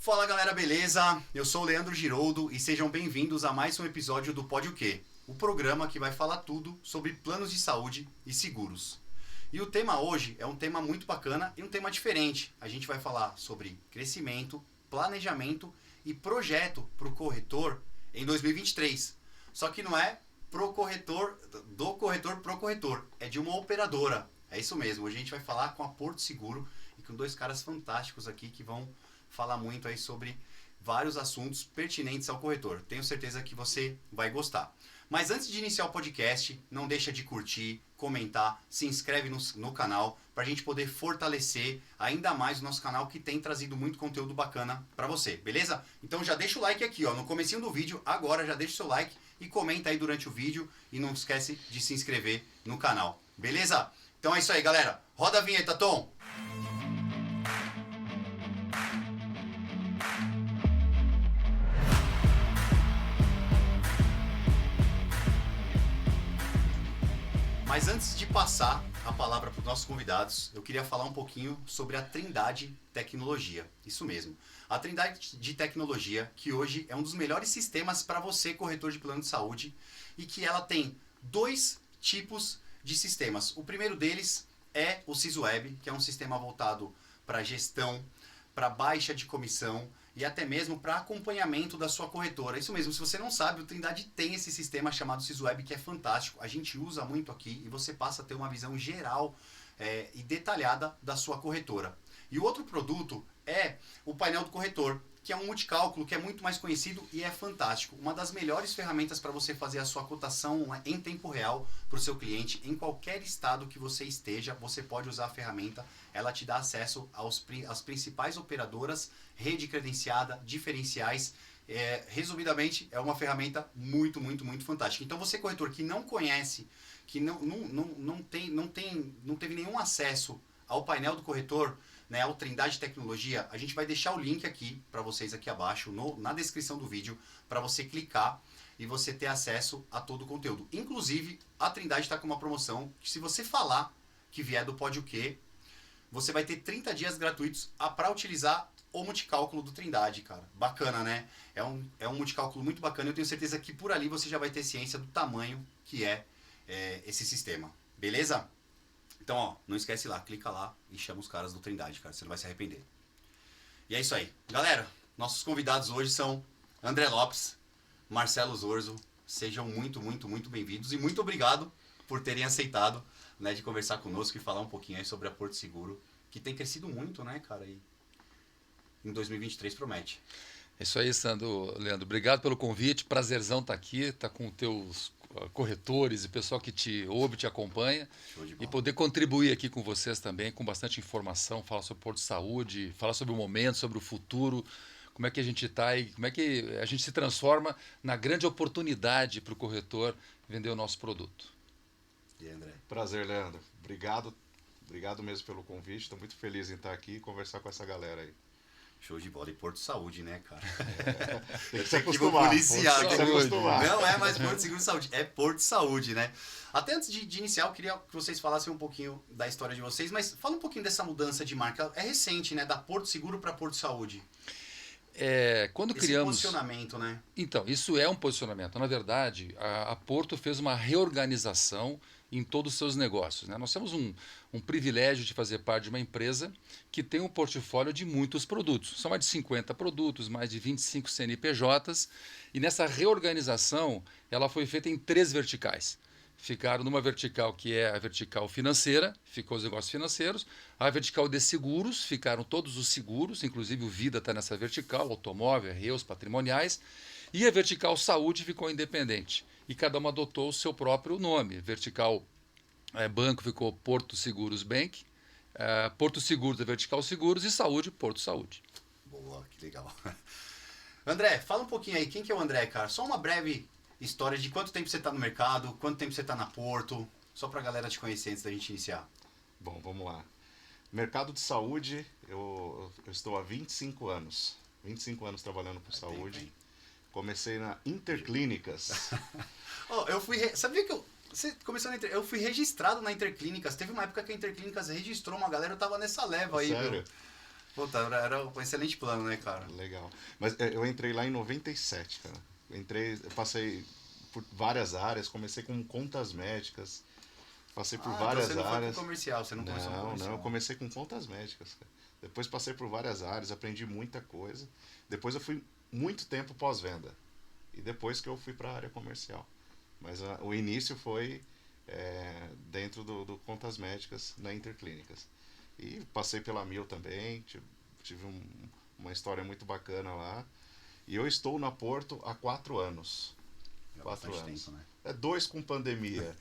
Fala galera, beleza? Eu sou o Leandro Giroldo e sejam bem-vindos a mais um episódio do Pode o Quê? O programa que vai falar tudo sobre planos de saúde e seguros. E o tema hoje é um tema muito bacana e um tema diferente. A gente vai falar sobre crescimento, planejamento e projeto para o corretor em 2023. Só que não é pro corretor, do corretor pro corretor, é de uma operadora. É isso mesmo, hoje a gente vai falar com a Porto Seguro e com dois caras fantásticos aqui que vão falar muito aí sobre vários assuntos pertinentes ao corretor. Tenho certeza que você vai gostar. Mas antes de iniciar o podcast, não deixa de curtir, comentar, se inscreve no canal para a gente poder fortalecer ainda mais o nosso canal que tem trazido muito conteúdo bacana para você, beleza? Então já deixa o like aqui, ó, no comecinho do vídeo, agora já deixa o seu like e comenta aí durante o vídeo e não esquece de se inscrever no canal, beleza? Então é isso aí, galera. Roda a vinheta, Tom! Mas antes de passar a palavra para os nossos convidados, eu queria falar um pouquinho sobre a Trindade Tecnologia. Isso mesmo. A Trindade de Tecnologia, que hoje é um dos melhores sistemas para você, corretor de plano de saúde, e que ela tem dois tipos de sistemas. O primeiro deles é o SysWeb, que é um sistema voltado para gestão, para baixa de comissão e até mesmo para acompanhamento da sua corretora. Isso mesmo, se você não sabe, o Trindade tem esse sistema chamado SysWeb que é fantástico. A gente usa muito aqui e você passa a ter uma visão geral e detalhada da sua corretora. E o outro produto é o painel do corretor, que é um multicálculo que é muito mais conhecido e é fantástico. Uma das melhores ferramentas para você fazer a sua cotação em tempo real para o seu cliente. Em qualquer estado que você esteja, você pode usar a ferramenta. Ela te dá acesso às principais operadoras, rede credenciada, diferenciais. Resumidamente, é uma ferramenta muito, muito, muito fantástica. Então você, corretor, que não conhece, que não teve nenhum acesso ao painel do corretor, né, ao Trindade Tecnologia, a gente vai deixar o link aqui para vocês aqui abaixo, na descrição do vídeo, para você clicar e você ter acesso a todo o conteúdo. Inclusive, a Trindade está com uma promoção que se você falar que vier do Pode o Quê, você vai ter 30 dias gratuitos para utilizar o multicálculo do Trindade, cara. Bacana, né? É um multicálculo muito bacana. Eu tenho certeza que por ali você já vai ter ciência do tamanho que é esse sistema. Beleza? Então, ó, não esquece lá, clica lá e chama os caras do Trindade, cara, você não vai se arrepender. E é isso aí. Galera, nossos convidados hoje são André Lopes, Marcelo Zorzo. Sejam muito, muito, muito bem-vindos e muito obrigado por terem aceitado, né, de conversar conosco e falar um pouquinho aí sobre a Porto Seguro, que tem crescido muito, né, cara, e em 2023 promete. É isso aí, Sandro, Leandro. Obrigado pelo convite. Prazerzão estar aqui, estar com teus corretores e pessoal que te ouve, te acompanha. Show de bola. E poder contribuir aqui com vocês também, com bastante informação, falar sobre o Porto de Saúde, falar sobre o momento, sobre o futuro, como é que a gente está e como é que a gente se transforma na grande oportunidade para o corretor vender o nosso produto. E aí, André? Prazer, Leandro. Obrigado mesmo pelo convite. Estou muito feliz em estar aqui e conversar com essa galera aí. Show de bola. E Porto Saúde, né, cara? Tem que se acostumar. Não é mais Porto Seguro Saúde, é Porto Saúde, né? Até antes de iniciar, eu queria que vocês falassem um pouquinho da história de vocês, mas fala um pouquinho dessa mudança de marca. É recente, né? Da Porto Seguro para Porto Saúde. Quando Esse criamos... posicionamento, né? Então, isso é um posicionamento. Na verdade, a Porto fez uma reorganização em todos os seus negócios, né? Nós temos um privilégio de fazer parte de uma empresa que tem um portfólio de muitos produtos. São mais de 50 produtos, mais de 25 CNPJs. E nessa reorganização, ela foi feita em 3 verticais. Ficaram numa vertical que é a vertical financeira, ficou os negócios financeiros. A vertical de seguros, ficaram todos os seguros, inclusive o Vida está nessa vertical, automóvel, reus, patrimoniais. E a vertical saúde ficou independente. E cada uma adotou o seu próprio nome. Vertical banco ficou Porto Seguros Bank, Porto Seguros é vertical seguros e saúde, Porto Saúde. Boa, que legal. André, fala um pouquinho aí, quem que é o André, cara? Só uma breve história de quanto tempo você está no mercado, quanto tempo você está na Porto, só para a galera te conhecer antes da gente iniciar. Bom, vamos lá. Mercado de saúde, eu estou há 25 anos. 25 anos trabalhando com saúde. Tempo, comecei na Interclínicas. Sabia que você começou eu fui registrado na Interclínicas. Teve uma época que a Interclínicas registrou uma galera, eu tava nessa leva aí. Sério? Puta, era um excelente plano, né, cara? Legal. Mas eu entrei lá em 97, cara. Eu passei por várias áreas, comecei com contas médicas, passei por Então você várias não foi pro áreas. comercial, você não começou no Não, eu comercial. comecei com contas médicas, cara. Depois passei por várias áreas, aprendi muita coisa. Depois eu fui muito tempo pós-venda. E depois que eu fui para a área comercial. Mas o início foi dentro do contas médicas na Interclínicas. E passei pela Mil também, tive uma história muito bacana lá. E eu estou na Porto há 4 anos. Já 4 bastante anos. tempo, né? 2 com pandemia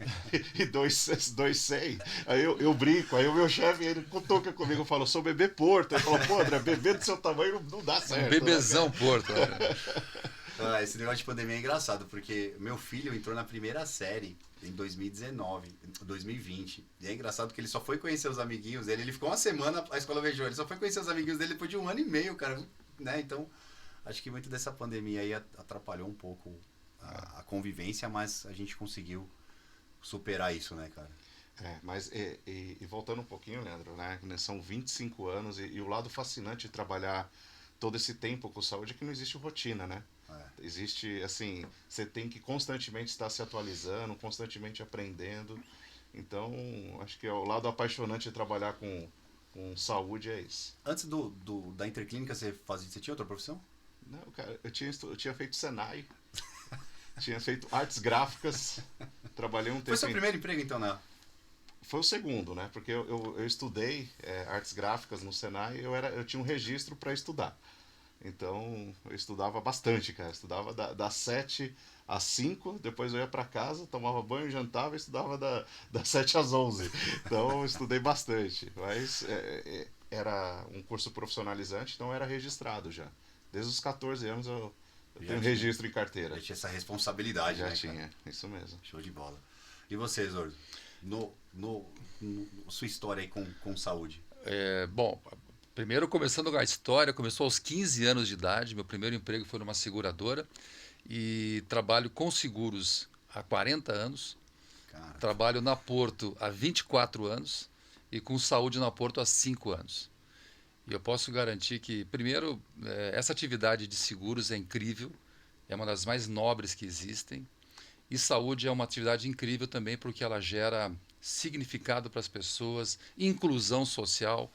e dois sem. Aí eu brinco, aí o meu chefe, ele cutuca comigo e falou, sou bebê Porto. Ele falou, pô, André, bebê do seu tamanho não dá certo. Bebezão, né, Porto. Esse negócio de pandemia é engraçado, porque meu filho entrou na primeira série em 2019, 2020. E é engraçado que ele só foi conhecer os amiguinhos dele. Ele ficou uma semana, a escola beijou. Ele só foi conhecer os amiguinhos dele depois de 1 ano e meio, cara. Né? Então, acho que muito dessa pandemia aí atrapalhou um pouco a convivência, mas a gente conseguiu superar isso, né, cara? Mas voltando um pouquinho, Leandro, né? São 25 anos e o lado fascinante de trabalhar todo esse tempo com saúde é que não existe rotina, né? Existe, assim, você tem que constantemente estar se atualizando, constantemente aprendendo. Então, acho que o lado apaixonante de trabalhar com saúde é isso. Antes da Interclínica, você tinha outra profissão? Não, cara, eu tinha feito Senai, tinha feito artes gráficas, trabalhei um tempo. Foi seu primeiro emprego, então, né? Foi o segundo, né? Porque eu estudei artes gráficas no Senai, eu tinha um registro para estudar. Então, eu estudava bastante, cara. Eu estudava das 7 às 5, depois eu ia para casa, tomava banho, jantava e estudava das 7 às 11. Então, eu estudei bastante. Mas era um curso profissionalizante, então eu era registrado já. Desde os 14 anos eu tenho registro em carteira. Já tinha essa responsabilidade, já né, tinha, cara? isso mesmo. Show de bola. E você, Zordo? Sua história aí com saúde? Bom, primeiro começando a história, começou aos 15 anos de idade, meu primeiro emprego foi numa seguradora e trabalho com seguros há 40 anos, Cara, trabalho na Porto há 24 anos e com saúde na Porto há 5 anos. E eu posso garantir que, primeiro, essa atividade de seguros é incrível, é uma das mais nobres que existem. E saúde é uma atividade incrível também porque ela gera significado para as pessoas, inclusão social,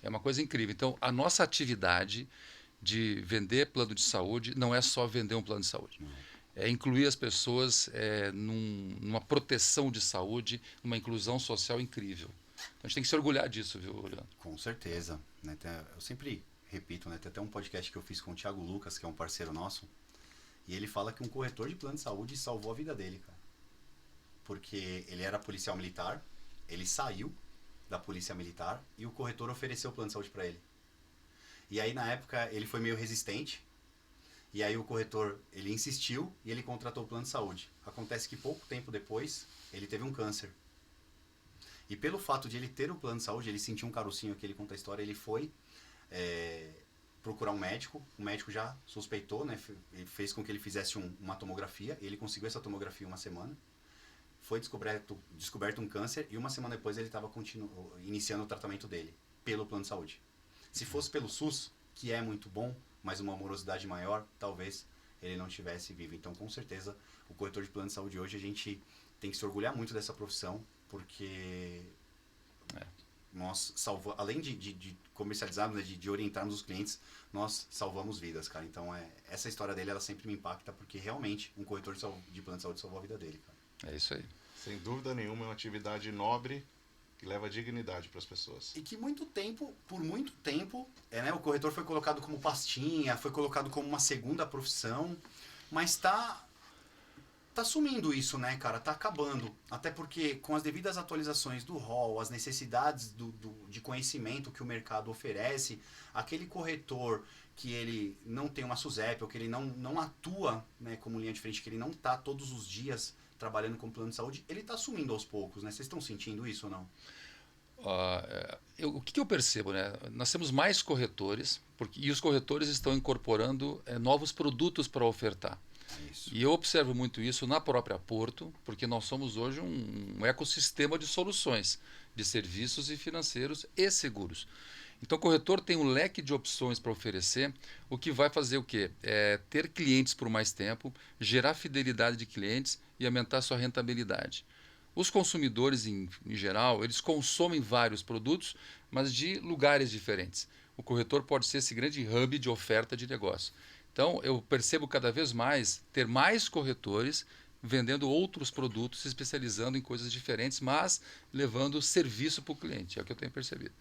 é uma coisa incrível. Então, a nossa atividade de vender plano de saúde não é só vender um plano de saúde. É incluir as pessoas numa proteção de saúde, numa inclusão social incrível. Então, a gente tem que se orgulhar disso, viu, Leandro? com certeza. Né? Eu sempre repito, né? Tem até um podcast que eu fiz com o Thiago Lucas, que é um parceiro nosso, e ele fala que um corretor de plano de saúde salvou a vida dele, cara. Porque ele era policial militar, ele saiu da polícia militar e o corretor ofereceu o plano de saúde para ele. E aí, na época, ele foi meio resistente, e aí o corretor, ele insistiu e ele contratou o plano de saúde. Acontece que pouco tempo depois, ele teve um câncer. E pelo fato de ele ter o plano de saúde, ele sentiu um carocinho aqui, ele conta a história, ele foi procurar um médico, o médico já suspeitou, né, fez com que ele fizesse uma tomografia, ele conseguiu essa tomografia em 1 semana, foi descoberto um câncer e 1 semana depois ele estava iniciando o tratamento dele, pelo plano de saúde. Se fosse pelo SUS, que é muito bom, mas uma morosidade maior, talvez ele não estivesse vivo. Então, com certeza, o corretor de plano de saúde hoje, a gente tem que se orgulhar muito dessa profissão, porque nós salvamos, além de comercializarmos, né, de orientarmos os clientes, nós salvamos vidas, cara. Então, essa história dele, ela sempre me impacta, porque realmente um corretor de plano de saúde salvou a vida dele, cara. É isso aí. Sem dúvida nenhuma, é uma atividade nobre que leva dignidade para as pessoas. E que por muito tempo, né, o corretor foi colocado como pastinha, foi colocado como uma segunda profissão, mas tá sumindo isso, né, cara? Tá acabando. Até porque com as devidas atualizações do rol, as necessidades de conhecimento que o mercado oferece, aquele corretor que ele não tem uma SUSEP, ou que ele não atua, né, como linha de frente, que ele não tá todos os dias trabalhando com plano de saúde, ele tá sumindo aos poucos, né? Vocês estão sentindo isso ou não? O que eu percebo, né? Nós temos mais corretores, e os corretores estão incorporando novos produtos para ofertar. Isso. E eu observo muito isso na própria Porto, porque nós somos hoje um ecossistema de soluções, de serviços e financeiros e seguros. Então, o corretor tem um leque de opções para oferecer, o que vai fazer o quê? Ter clientes por mais tempo, gerar fidelidade de clientes e aumentar sua rentabilidade. Os consumidores, em geral, eles consomem vários produtos, mas de lugares diferentes. O corretor pode ser esse grande hub de oferta de negócio. Então, eu percebo cada vez mais ter mais corretores vendendo outros produtos, se especializando em coisas diferentes, mas levando serviço para o cliente. É o que eu tenho percebido.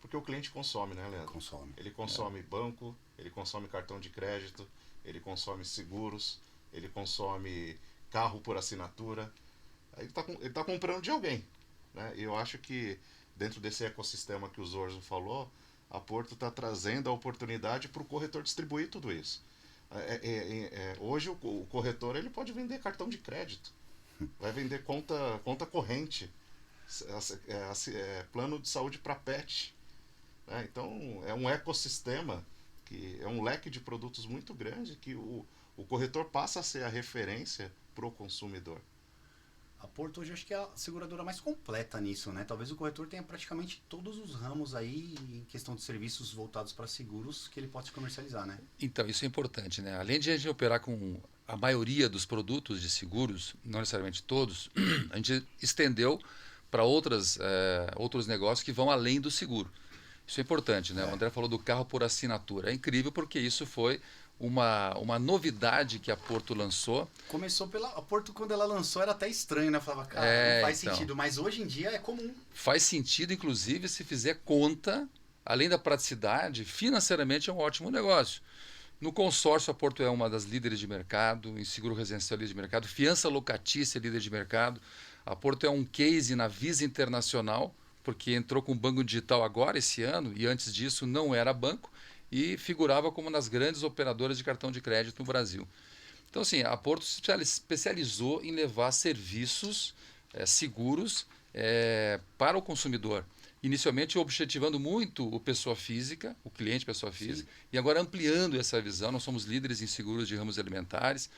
Porque o cliente consome, né, Leandro? Consome. Ele consome banco, ele consome cartão de crédito, ele consome seguros, ele consome carro por assinatura. Aí ele tá comprando de alguém, né? E eu acho que dentro desse ecossistema que o Zorzo falou, a Porto está trazendo a oportunidade para o corretor distribuir tudo isso. Hoje o corretor ele pode vender cartão de crédito, vai vender conta corrente, plano de saúde para pet. Então, é um ecossistema, que é um leque de produtos muito grande que o corretor passa a ser a referência para o consumidor. A Porto hoje acho que é a seguradora mais completa nisso, né? Talvez o corretor tenha praticamente todos os ramos aí em questão de serviços voltados para seguros que ele pode comercializar, né? Então, isso é importante, né? Além de a gente operar com a maioria dos produtos de seguros, não necessariamente todos, a gente estendeu para outros negócios que vão além do seguro. Isso é importante, né? O André falou do carro por assinatura. É incrível porque isso foi uma novidade que a Porto lançou. Começou a Porto, quando ela lançou, era até estranho, né? Eu falava, cara, não faz sentido, mas hoje em dia é comum. Faz sentido, inclusive, se fizer conta, além da praticidade, financeiramente é um ótimo negócio. No consórcio, a Porto é uma das líderes de mercado, em seguro residencial líder de mercado, fiança locatícia líder de mercado. A Porto é um case na Visa Internacional, porque entrou com o banco digital agora, esse ano, e antes disso não era banco, e figurava como uma das grandes operadoras de cartão de crédito no Brasil. Então, assim, a Porto se especializou em levar serviços seguros para o consumidor. Inicialmente objetivando muito o pessoa física, o cliente pessoa física, e agora ampliando essa visão. Nós somos líderes em seguros de ramos alimentares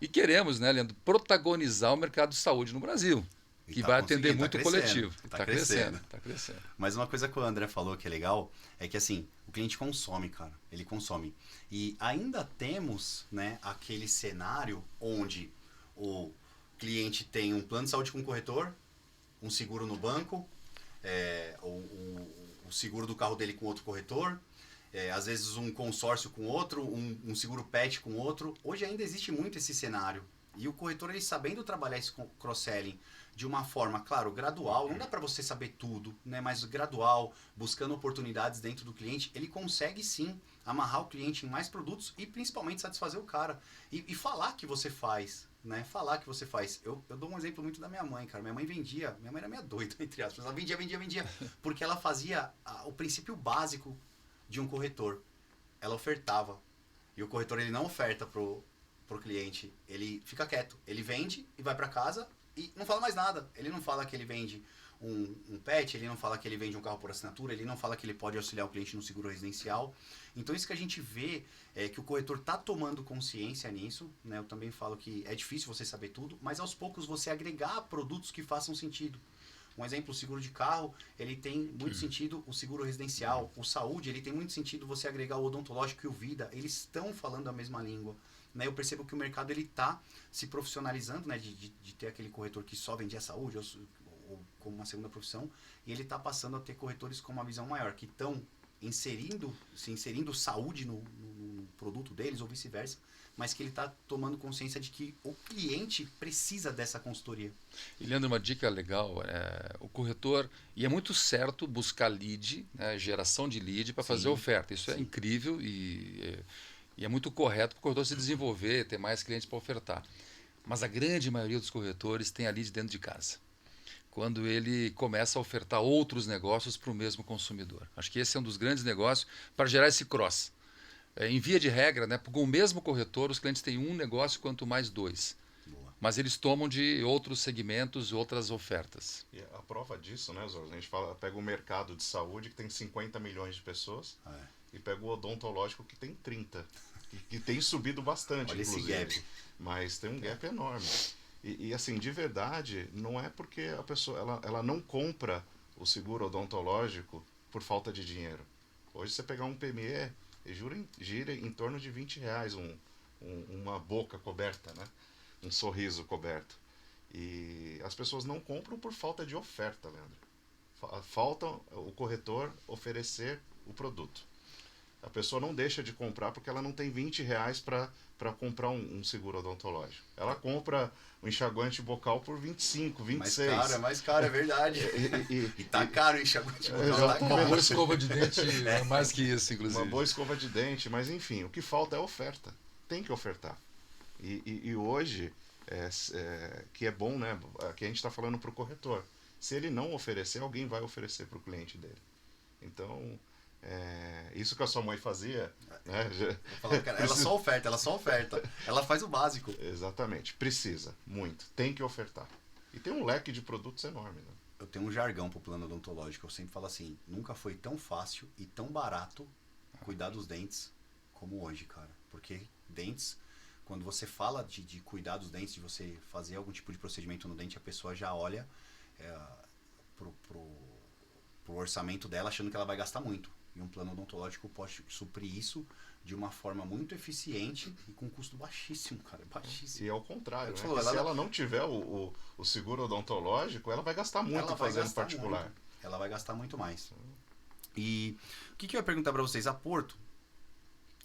e queremos, né, Leandro, protagonizar o mercado de saúde no Brasil, que vai atender muito o coletivo. Está crescendo. Está crescendo. Mas uma coisa que o André falou que é legal é que assim, o cliente consome, cara. Ele consome. E ainda temos, né, aquele cenário onde o cliente tem um plano de saúde com o corretor, um seguro no banco, o seguro do carro dele com outro corretor, às vezes um consórcio com outro, um seguro pet com outro. Hoje ainda existe muito esse cenário. E o corretor, ele sabendo trabalhar esse cross-selling de uma forma, claro, gradual, não dá para você saber tudo, né, mas gradual, buscando oportunidades dentro do cliente, ele consegue sim amarrar o cliente em mais produtos e principalmente satisfazer o cara. E falar que você faz, né? Falar que você faz. Eu dou um exemplo muito da minha mãe, cara. Minha mãe era meio doida, entre aspas. Ela vendia, porque ela fazia o princípio básico de um corretor. Ela ofertava. E o corretor, ele não oferta pro cliente, ele fica quieto. Ele vende e vai para casa e não fala mais nada. Ele não fala que ele vende um pet, ele não fala que ele vende um carro por assinatura, ele não fala que ele pode auxiliar o cliente no seguro residencial. Então isso que a gente vê é que o corretor está tomando consciência nisso, né? Eu também falo que é difícil você saber tudo, mas aos poucos você agregar produtos que façam sentido. Um exemplo, o seguro de carro, ele tem muito sentido, o seguro residencial, o saúde, ele tem muito sentido você agregar o odontológico e o vida, eles estão falando a mesma língua. Né, eu percebo que o mercado está se profissionalizando, né, de ter aquele corretor que só vendia saúde ou como uma segunda profissão, e ele está passando a ter corretores com uma visão maior, que estão inserindo saúde no produto deles ou vice-versa, mas que ele está tomando consciência de que o cliente precisa dessa consultoria. E Leandro, uma dica legal, o corretor, e é muito certo buscar lead, né, geração de lead para fazer oferta, isso é incrível e é muito correto para o corretor se desenvolver, ter mais clientes para ofertar. Mas a grande maioria dos corretores tem a lead dentro de casa, quando ele começa a ofertar outros negócios para o mesmo consumidor. Acho que esse é um dos grandes negócios para gerar esse cross. Em via de regra, né, com o mesmo corretor, os clientes têm um negócio, quanto mais dois. Boa. Mas eles tomam de outros segmentos, outras ofertas. E a prova disso, né, Zorro? A gente pega o mercado de saúde, que tem 50 milhões de pessoas, e pega o odontológico, que tem 30. Que tem subido bastante, olha inclusive. Esse gap. Mas tem um gap enorme. E assim, de verdade, não é porque a pessoa ela não compra o seguro odontológico por falta de dinheiro. Hoje você pegar um PME, gira em torno de R$ 20 uma boca coberta, né? Um sorriso coberto. E as pessoas não compram por falta de oferta, Leandro. Falta o corretor oferecer o produto. A pessoa não deixa de comprar porque ela não tem R$ 20 para comprar um seguro odontológico. Ela compra um enxaguante bucal por 25, 26. Mais caro, é verdade. E tá caro o enxaguante bucal. Tá Uma caro. boa escova de dente é mais que isso, inclusive. Uma boa escova de dente, mas enfim, o que falta é oferta. Tem que ofertar. E hoje, que é bom, né? Aqui a gente está falando para o corretor. Se ele não oferecer, alguém vai oferecer para o cliente dele. Então, isso que a sua mãe fazia, né? Cara, ela só oferta. Ela faz o básico. Exatamente. Precisa, muito. Tem que ofertar. E tem um leque de produtos enorme, né? Eu tenho um jargão pro plano odontológico. Eu sempre falo assim, nunca foi tão fácil e tão barato cuidar dos dentes como hoje, cara. Porque dentes, quando você fala de cuidar dos dentes, de você fazer algum tipo de procedimento no dente, a pessoa já olha pro orçamento dela achando que ela vai gastar muito. E um plano odontológico pode suprir isso de uma forma muito eficiente e com custo baixíssimo, cara. Baixíssimo. E ao contrário, né? Falou, se ela não tiver o seguro odontológico, ela vai gastar muito fazendo particular. Ela vai gastar muito mais. E o que eu ia perguntar para vocês? A Porto,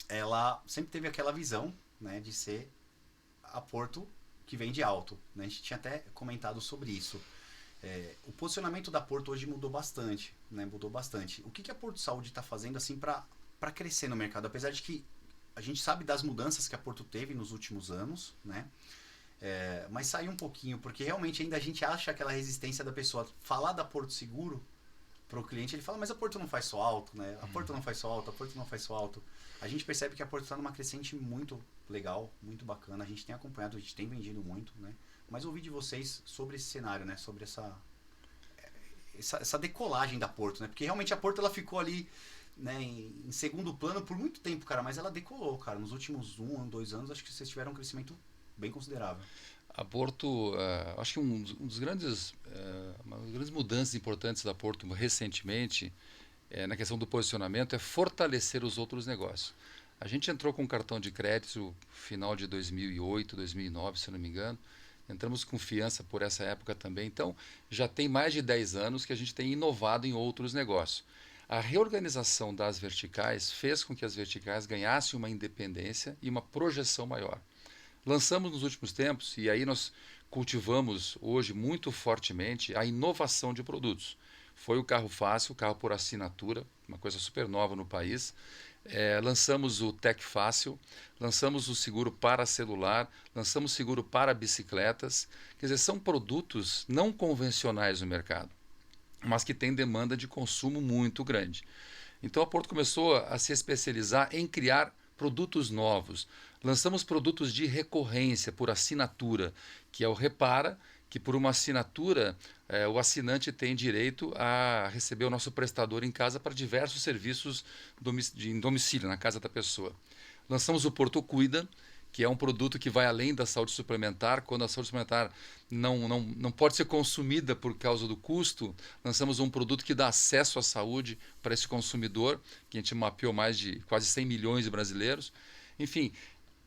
ela sempre teve aquela visão, né, de ser a Porto que vende alto. Né? A gente tinha até comentado sobre isso. O posicionamento da Porto hoje mudou bastante, né? Mudou bastante. O que a Porto Saúde está fazendo assim para crescer no mercado? Apesar de que a gente sabe das mudanças que a Porto teve nos últimos anos, né? Mas saiu um pouquinho, porque realmente ainda a gente acha aquela resistência da pessoa falar da Porto Seguro para o cliente, ele fala, mas a Porto não faz só alto, né? A Porto não faz só alto, a Porto não faz só alto. A gente percebe que a Porto está numa crescente muito legal, muito bacana. A gente tem acompanhado, a gente tem vendido muito, né? Mas ouvi de vocês sobre esse cenário, né? Sobre essa decolagem da Porto, né? Porque realmente a Porto ela ficou ali, né, em segundo plano por muito tempo, cara. Mas ela decolou, cara. Nos últimos 2 anos, acho que vocês tiveram um crescimento bem considerável. A Porto, acho que uma das grandes mudanças importantes da Porto recentemente, na questão do posicionamento, é fortalecer os outros negócios. A gente entrou com um cartão de crédito final de 2008, 2009, se não me engano. Entramos com confiança por essa época também. Então, já tem mais de 10 anos que a gente tem inovado em outros negócios. A reorganização das verticais fez com que as verticais ganhassem uma independência e uma projeção maior. Lançamos nos últimos tempos, e aí nós cultivamos hoje muito fortemente a inovação de produtos. Foi o carro fácil, o carro por assinatura, uma coisa super nova no país. Lançamos o Tech Fácil, lançamos o seguro para celular, lançamos seguro para bicicletas. Quer dizer, são produtos não convencionais no mercado, mas que têm demanda de consumo muito grande. Então a Porto começou a se especializar em criar produtos novos. Lançamos produtos de recorrência por assinatura, que é o Repara, que por uma assinatura o assinante tem direito a receber o nosso prestador em casa para diversos serviços em domicílio, na casa da pessoa. Lançamos o Porto Cuida, que é um produto que vai além da saúde suplementar. Quando a saúde suplementar não pode ser consumida por causa do custo, lançamos um produto que dá acesso à saúde para esse consumidor, que a gente mapeou mais de quase 100 milhões de brasileiros. Enfim,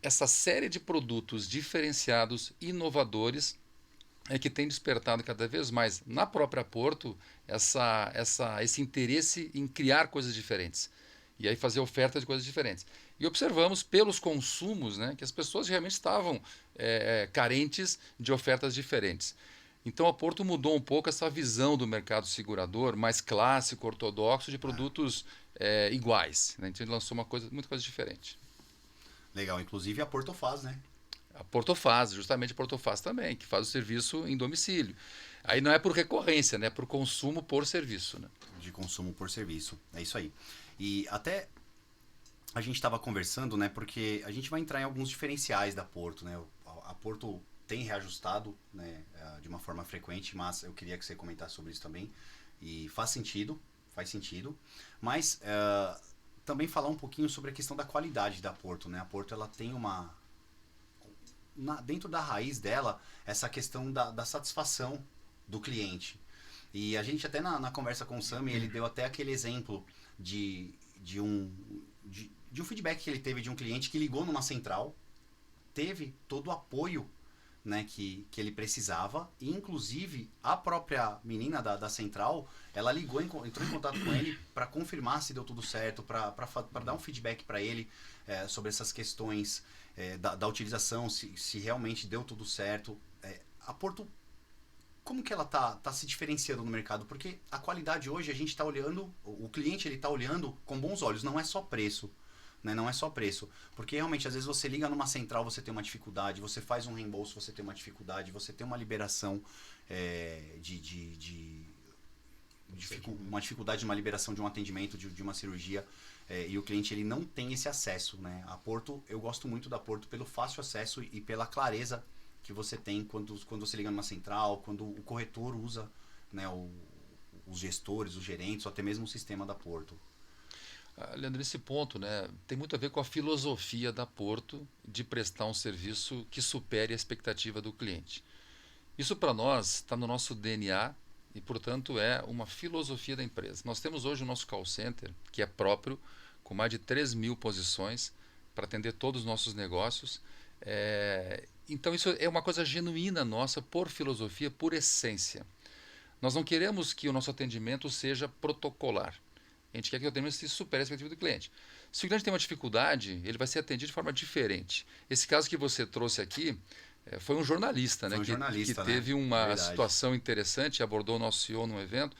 essa série de produtos diferenciados, inovadores, é que tem despertado cada vez mais na própria Porto esse interesse em criar coisas diferentes e aí fazer oferta de coisas diferentes. E observamos pelos consumos, né, que as pessoas realmente estavam carentes de ofertas diferentes. Então a Porto mudou um pouco essa visão do mercado segurador, mais clássico, ortodoxo, de produtos iguais. Né? A gente lançou muita coisa diferente. Legal, inclusive a Porto faz, né? A Porto faz, justamente a Porto faz também, que faz o serviço em domicílio. Aí não é por recorrência, né? É por consumo por serviço. Né? De consumo por serviço, é isso aí. E até a gente estava conversando, né? Porque a gente vai entrar em alguns diferenciais da Porto, né? A Porto tem reajustado, né, de uma forma frequente, mas eu queria que você comentasse sobre isso também. E faz sentido. Mas também falar um pouquinho sobre a questão da qualidade da Porto, né? A Porto ela tem dentro da raiz dela essa questão da satisfação do cliente. E a gente até na conversa com o Sami, ele deu até aquele exemplo de um feedback que ele teve de um cliente que ligou numa central, teve todo o apoio, né, que ele precisava, e inclusive a própria menina da central, ela ligou, entrou em contato com ele para confirmar se deu tudo certo, para dar um feedback para ele sobre essas questões da utilização, se realmente deu tudo certo. A Porto, como que ela tá se diferenciando no mercado? Porque a qualidade hoje a gente está olhando, o cliente ele está olhando com bons olhos, não é só preço. Né? Não é só preço, porque realmente às vezes você liga numa central, você tem uma dificuldade, você faz um reembolso, você tem uma dificuldade, você tem uma liberação uma dificuldade numa liberação de um atendimento, de uma cirurgia, e o cliente ele não tem esse acesso, né? A Porto, eu gosto muito da Porto pelo fácil acesso e pela clareza que você tem quando você liga numa central, quando o corretor usa, né, os gestores, os gerentes, ou até mesmo o sistema da Porto. Leandro, esse ponto, né, tem muito a ver com a filosofia da Porto de prestar um serviço que supere a expectativa do cliente. Isso para nós está no nosso DNA e, portanto, é uma filosofia da empresa. Nós temos hoje o nosso call center, que é próprio, com mais de 3.000 posições para atender todos os nossos negócios. Então isso é uma coisa genuína nossa, por filosofia, por essência. Nós não queremos que o nosso atendimento seja protocolar. A gente quer que o atendimento se supere a expectativa do cliente. Se o cliente tem uma dificuldade, ele vai ser atendido de forma diferente. Esse caso que você trouxe aqui foi um jornalista, né, que teve uma situação interessante, abordou o nosso CEO num evento,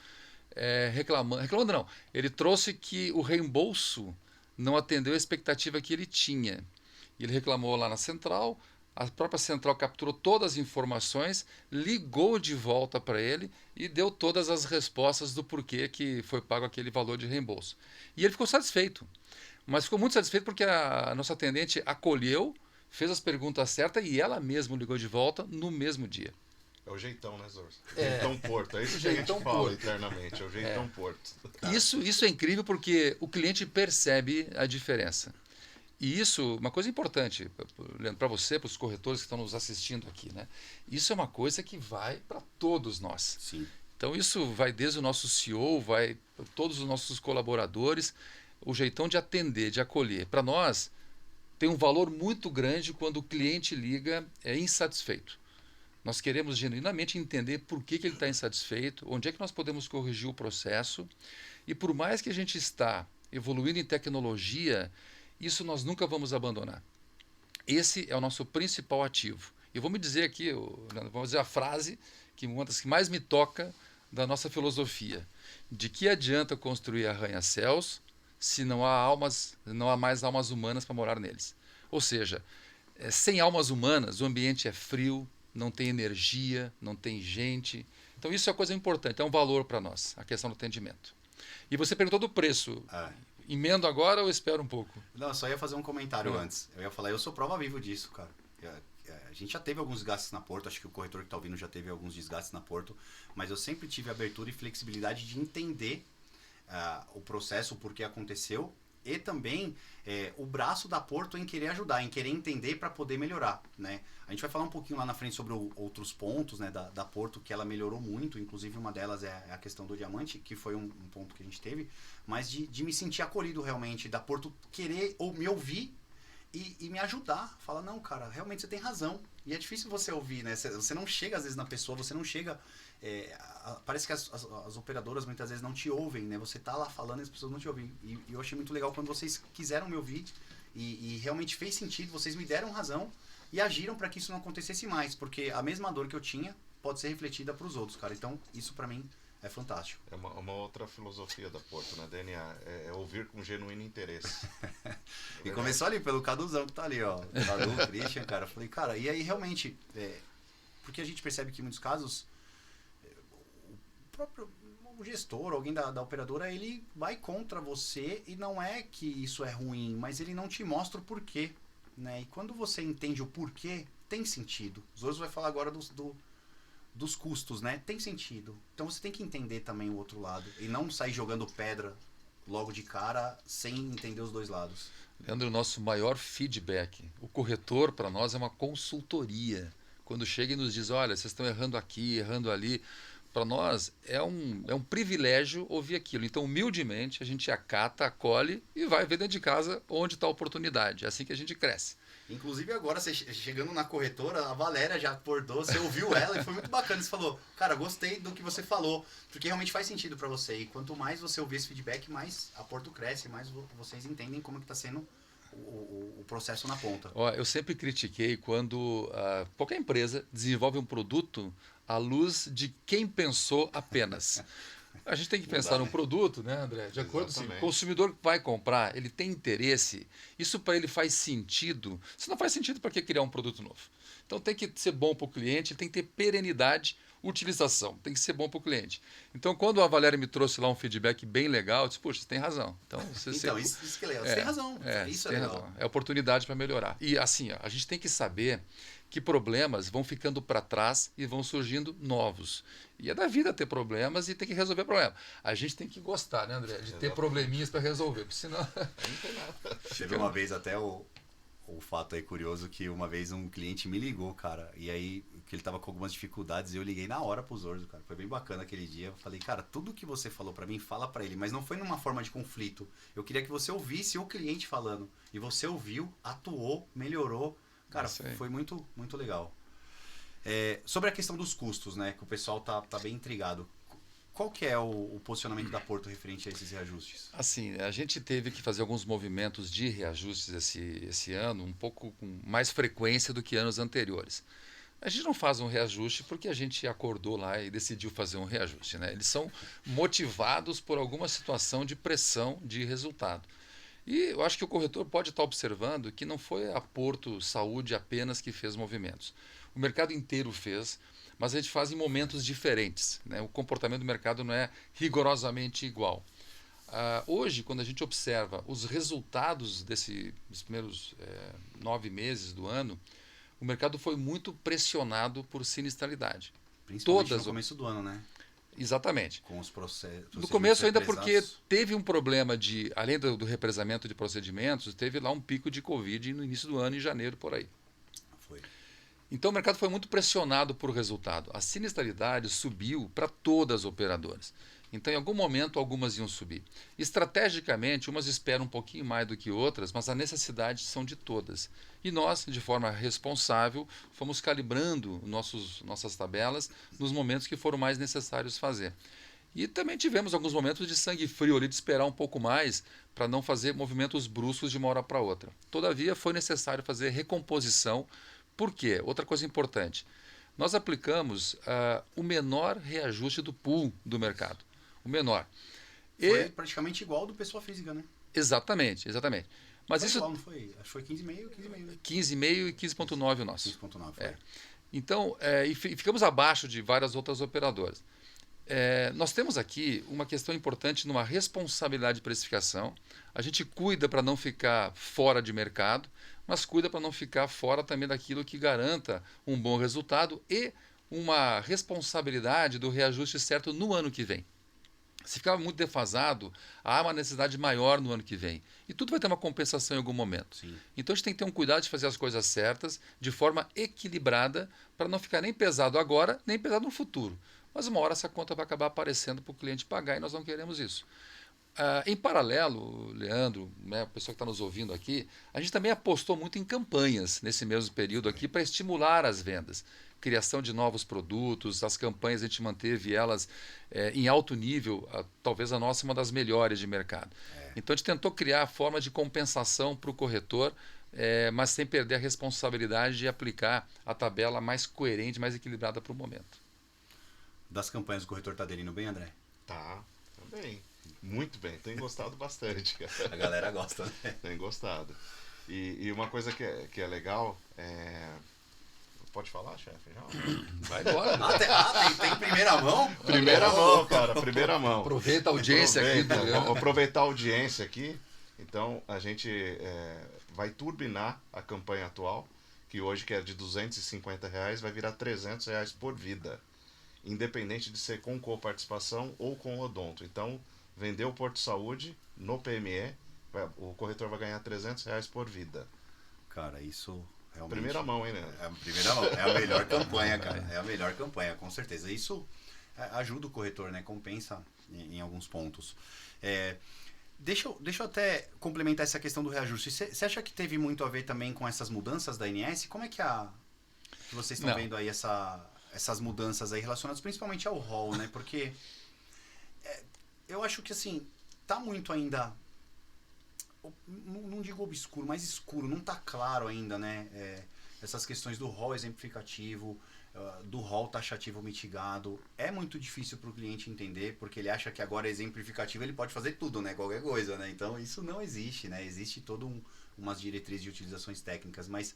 reclamando não, ele trouxe que o reembolso não atendeu a expectativa que ele tinha. Ele reclamou lá na central, a própria central capturou todas as informações, ligou de volta para ele e deu todas as respostas do porquê que foi pago aquele valor de reembolso. E ele ficou satisfeito, mas ficou muito satisfeito porque a nossa atendente acolheu, fez as perguntas certas e ela mesma ligou de volta no mesmo dia. É o jeitão, né, Zorzo? Jeitão Porto, é isso que a gente fala internamente, é o jeitão Porto. Isso é incrível porque o cliente percebe a diferença. E isso, uma coisa importante, para você, para os corretores que estão nos assistindo aqui, né? Isso é uma coisa que vai para todos nós. Sim. Então isso vai desde o nosso CEO, vai para todos os nossos colaboradores, o jeitão de atender, de acolher. Para nós, tem um valor muito grande quando o cliente liga insatisfeito. Nós queremos genuinamente entender por que ele está insatisfeito, onde é que nós podemos corrigir o processo. E por mais que a gente está evoluindo em tecnologia, isso nós nunca vamos abandonar. Esse é o nosso principal ativo. E vou me dizer aqui, vamos dizer a frase que uma das que mais me toca da nossa filosofia. De que adianta construir arranha-céus se não há mais almas humanas para morar neles? Ou seja, sem almas humanas o ambiente é frio, não tem energia, não tem gente. Então isso é uma coisa importante, é um valor para nós, a questão do atendimento. E você perguntou do preço. Emendo agora ou espero um pouco? Não, eu só ia fazer um comentário antes. Eu ia falar, eu sou prova viva disso, cara. A gente já teve alguns desgastes na Porto, acho que o corretor que está ouvindo já teve alguns desgastes na Porto, mas eu sempre tive abertura e flexibilidade de entender o processo, o porquê aconteceu, e também o braço da Porto em querer ajudar, em querer entender para poder melhorar, né? A gente vai falar um pouquinho lá na frente sobre outros pontos, né, da Porto, que ela melhorou muito, inclusive uma delas é a questão do diamante, que foi um ponto que a gente teve, mas de me sentir acolhido realmente, da Porto querer me ouvir e me ajudar, falar, não, cara, realmente você tem razão, e é difícil você ouvir, né, você não chega às vezes na pessoa, você não chega, parece que as operadoras muitas vezes não te ouvem, né, você tá lá falando e as pessoas não te ouvem, e eu achei muito legal quando vocês quiseram me ouvir, e realmente fez sentido, vocês me deram razão, e agiram para que isso não acontecesse mais, porque a mesma dor que eu tinha pode ser refletida para os outros, cara, então isso para mim é fantástico. É uma outra filosofia da Porto, né? DNA, é ouvir com genuíno interesse. E começou ali pelo Caduzão que tá ali, ó. Cadu, Christian, cara. Falei, cara, e aí realmente, porque a gente percebe que em muitos casos, o próprio gestor, alguém da operadora, ele vai contra você e não é que isso é ruim, mas ele não te mostra o porquê, né? E quando você entende o porquê, tem sentido. O Zorzo vai falar agora dos custos, né? Tem sentido. Então você tem que entender também o outro lado e não sair jogando pedra logo de cara sem entender os dois lados. Leandro, o nosso maior feedback, o corretor para nós é uma consultoria. Quando chega e nos diz, olha, vocês estão errando aqui, errando ali, para nós é um privilégio ouvir aquilo. Então, humildemente, a gente acata, acolhe e vai ver dentro de casa onde está a oportunidade. É assim que a gente cresce. Inclusive agora, você chegando na corretora, a Valéria já acordou, você ouviu ela e foi muito bacana. Você falou, cara, gostei do que você falou, porque realmente faz sentido para você. E quanto mais você ouvir esse feedback, mais a Porto cresce, mais vocês entendem como que está sendo o processo na ponta. Ó, eu sempre critiquei quando qualquer empresa desenvolve um produto à luz de quem pensou apenas. A gente tem que pensar num produto, né, André? De acordo com o consumidor que vai comprar, ele tem interesse, isso para ele faz sentido. Se não faz sentido, para que criar um produto novo? Então tem que ser bom para o cliente, tem que ter perenidade, utilização, tem que ser bom para o cliente. Então, quando a Valéria me trouxe lá um feedback bem legal, eu disse, poxa, você tem razão. Então, isso que é legal. Você tem razão. Isso é legal. Razão. É oportunidade para melhorar. E assim, ó, a gente tem que saber que problemas vão ficando para trás e vão surgindo novos. E é da vida ter problemas e ter que resolver problema. A gente tem que gostar, né, André? De ter probleminhas para resolver, porque senão não tem nada. Teve uma vez até o fato aí curioso que uma vez um cliente me ligou, cara, e aí que ele tava com algumas dificuldades e eu liguei na hora pro Zorzo, cara. Foi bem bacana aquele dia. Eu falei, cara, tudo que você falou para mim, fala para ele, mas não foi numa forma de conflito. Eu queria que você ouvisse o cliente falando. E você ouviu, atuou, melhorou. Cara, foi muito, muito legal. Sobre a questão dos custos, né? Que o pessoal tá bem intrigado. Qual que é o posicionamento da Porto referente a esses reajustes? Assim, a gente teve que fazer alguns movimentos de reajustes esse ano, um pouco com mais frequência do que anos anteriores. A gente não faz um reajuste porque a gente acordou lá e decidiu fazer um reajuste, né? Eles são motivados por alguma situação de pressão de resultado. E eu acho que o corretor pode estar observando que não foi a Porto Saúde apenas que fez movimentos. O mercado inteiro fez, mas a gente faz em momentos diferentes, né? O comportamento do mercado não é rigorosamente igual. Hoje, quando a gente observa os resultados dos primeiros 9 meses do ano, o mercado foi muito pressionado por sinistralidade. Principalmente no começo do ano, né? Exatamente. Com os processos. No começo ainda porque teve um problema além do represamento de procedimentos, teve lá um pico de Covid no início do ano, em janeiro, por aí. Foi. Então o mercado foi muito pressionado por resultado. A sinistralidade subiu para todas as operadoras. Então, em algum momento, algumas iam subir. Estrategicamente, umas esperam um pouquinho mais do que outras, mas a necessidade são de todas. E nós, de forma responsável, fomos calibrando nossas tabelas nos momentos que foram mais necessários fazer. E também tivemos alguns momentos de sangue frio ali, de esperar um pouco mais para não fazer movimentos bruscos de uma hora para outra. Todavia, foi necessário fazer recomposição. Por quê? Outra coisa importante. Nós aplicamos o menor reajuste do pool do mercado. O menor. Foi praticamente igual ao do pessoa física, né? Exatamente. Mas foi isso igual, não foi? Acho que foi 15,5, né? 15,5 e 15,9 o nosso. 15,9, foi. Então, e ficamos abaixo de várias outras operadoras. Nós temos aqui uma questão importante numa responsabilidade de precificação. A gente cuida para não ficar fora de mercado, mas cuida para não ficar fora também daquilo que garanta um bom resultado e uma responsabilidade do reajuste certo no ano que vem. Se ficar muito defasado, há uma necessidade maior no ano que vem. E tudo vai ter uma compensação em algum momento. Sim. Então a gente tem que ter um cuidado de fazer as coisas certas, de forma equilibrada, para não ficar nem pesado agora, nem pesado no futuro. Mas uma hora essa conta vai acabar aparecendo para o cliente pagar e nós não queremos isso. Em paralelo, Leandro, né, o pessoal que está nos ouvindo aqui, a gente também apostou muito em campanhas nesse mesmo período aqui para estimular as vendas. Criação de novos produtos, as campanhas a gente manteve elas em alto nível, talvez a nossa uma das melhores de mercado. Então a gente tentou criar forma de compensação para o corretor, mas sem perder a responsabilidade de aplicar a tabela mais coerente, mais equilibrada para o momento. Das campanhas, o corretor está aderindo bem, André? Tá bem. Muito bem, tenho gostado bastante, cara. A galera gosta, né? Tem gostado. E uma coisa que é legal Pode falar, chefe? Vai embora. Tem primeira mão? Primeira mão, cara, primeira mão. Aproveita a audiência aqui. Vamos aproveitar a audiência aqui. Então, a gente vai turbinar a campanha atual, que hoje que é de R$250, vai virar R$300 por vida. Independente de ser com coparticipação ou com odonto. Então, vender o Porto Saúde no PME, o corretor vai ganhar R$300 por vida. Cara, isso realmente... Primeira mão, hein, né? Primeira mão. É a melhor campanha, cara. É a melhor campanha, com certeza. Isso ajuda o corretor, né? Compensa em alguns pontos. Deixa eu até complementar essa questão do reajuste. Você acha que teve muito a ver também com essas mudanças da ANS? Como é que vocês estão vendo aí essas mudanças aí relacionadas principalmente ao rol, né? Porque eu acho que assim, tá muito ainda, não digo obscuro, mas escuro, não tá claro ainda, né? Essas questões do rol exemplificativo, do rol taxativo mitigado, é muito difícil para o cliente entender, porque ele acha que agora exemplificativo ele pode fazer tudo, né? Qualquer coisa, né? Então isso não existe, né? Existe todo umas diretrizes de utilizações técnicas, mas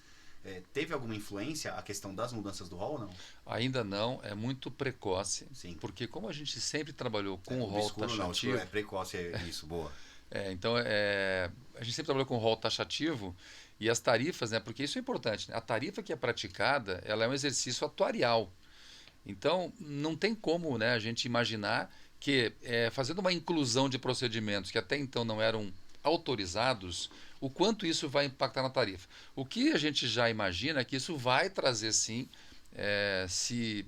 teve alguma influência a questão das mudanças do rol ou não? Ainda não, é muito precoce, Sim. porque como a gente sempre trabalhou com o rol Obscuro não, taxativo, obscuro é precoce, isso, boa. então a gente sempre trabalhou com rol taxativo e as tarifas, né? Porque isso é importante, né? A tarifa que é praticada, ela é um exercício atuarial. Então, não tem como, né, a gente imaginar que, fazendo uma inclusão de procedimentos que até então não eram autorizados, o quanto isso vai impactar na tarifa. O que a gente já imagina é que isso vai trazer, sim, se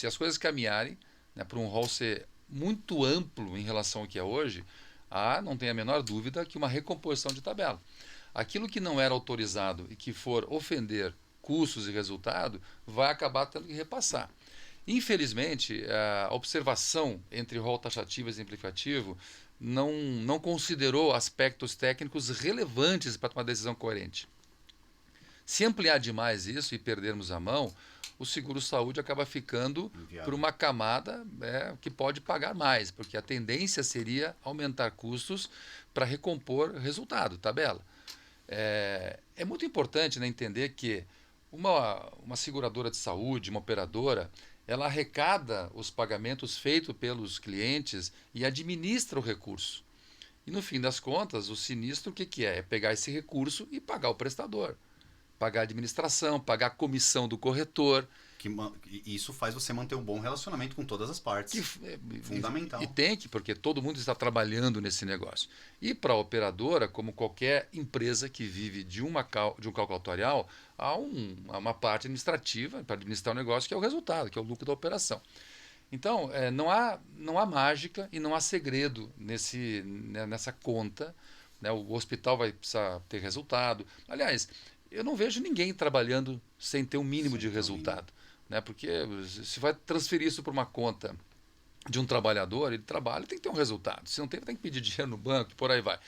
as coisas caminharem, né, para um rol ser muito amplo em relação ao que é hoje, não tem a menor dúvida que uma recomposição de tabela. Aquilo que não era autorizado e que for ofender custos e resultado, vai acabar tendo que repassar. Infelizmente, a observação entre rol taxativo e exemplificativo não considerou aspectos técnicos relevantes para tomar decisão coerente. Se ampliar demais isso e perdermos a mão, o seguro-saúde acaba ficando por uma camada que pode pagar mais, porque a tendência seria aumentar custos para recompor resultado, tabela. É muito importante, né, entender que uma seguradora de saúde, uma operadora, ela arrecada os pagamentos feitos pelos clientes e administra o recurso. E no fim das contas, o sinistro o que é? É pegar esse recurso e pagar o prestador. Pagar a administração, pagar a comissão do corretor. Isso faz você manter um bom relacionamento com todas as partes. Fundamental. E tem que, porque todo mundo está trabalhando nesse negócio. E para a operadora, como qualquer empresa que vive de um cálculo atuarial, há uma parte administrativa para administrar o negócio, que é o resultado, que é o lucro da operação. Então, não há mágica e não há segredo nessa conta. Né? O hospital vai precisar ter resultado. Aliás, eu não vejo ninguém trabalhando sem ter um mínimo de resultado. Né? Porque se vai transferir isso para uma conta de um trabalhador, ele trabalha, tem que ter um resultado. Se não tem, tem que pedir dinheiro no banco, por aí vai.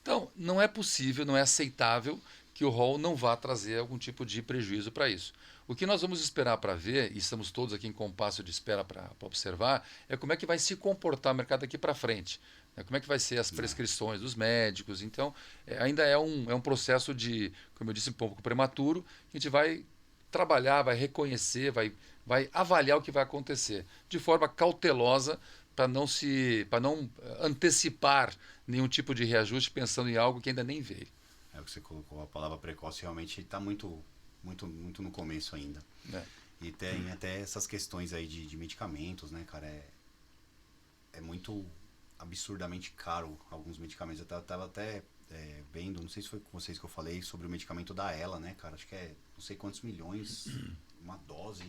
Então, não é possível, não é aceitável que o rol não vá trazer algum tipo de prejuízo para isso. O que nós vamos esperar para ver, e estamos todos aqui em compasso de espera para observar, é como é que vai se comportar o mercado daqui para frente. Como é que vai ser as prescrições dos médicos. Então, ainda é um processo de, como eu disse, um pouco prematuro, que a gente vai trabalhar, vai reconhecer, vai avaliar o que vai acontecer, de forma cautelosa, para não antecipar nenhum tipo de reajuste pensando em algo que ainda nem veio. É o que você colocou, a palavra precoce realmente está muito no começo ainda. E tem até essas questões aí de medicamentos, né, cara? É muito absurdamente caro alguns medicamentos. Eu tava até vendo, não sei se foi com vocês que eu falei, sobre o medicamento da Ela, né, cara? Acho que é não sei quantos milhões, uma dose,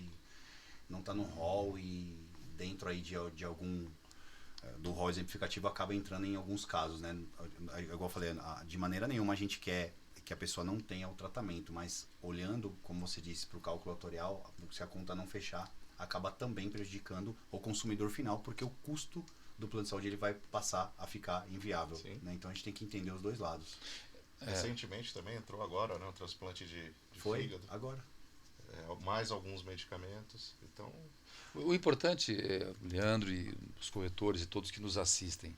não tá no rol e dentro aí de algum do rol exemplificativo acaba entrando em alguns casos, né? Igual eu falei, de maneira nenhuma a gente quer que a pessoa não tenha o tratamento, mas olhando, como você disse, para o cálculo atuarial, se a conta não fechar, acaba também prejudicando o consumidor final, porque o custo do plano de saúde ele vai passar a ficar inviável. Né? Então a gente tem que entender os dois lados. Recentemente também entrou agora, né, o transplante de fígado. Agora. Mais alguns medicamentos. Então, o importante, Leandro e os corretores e todos que nos assistem,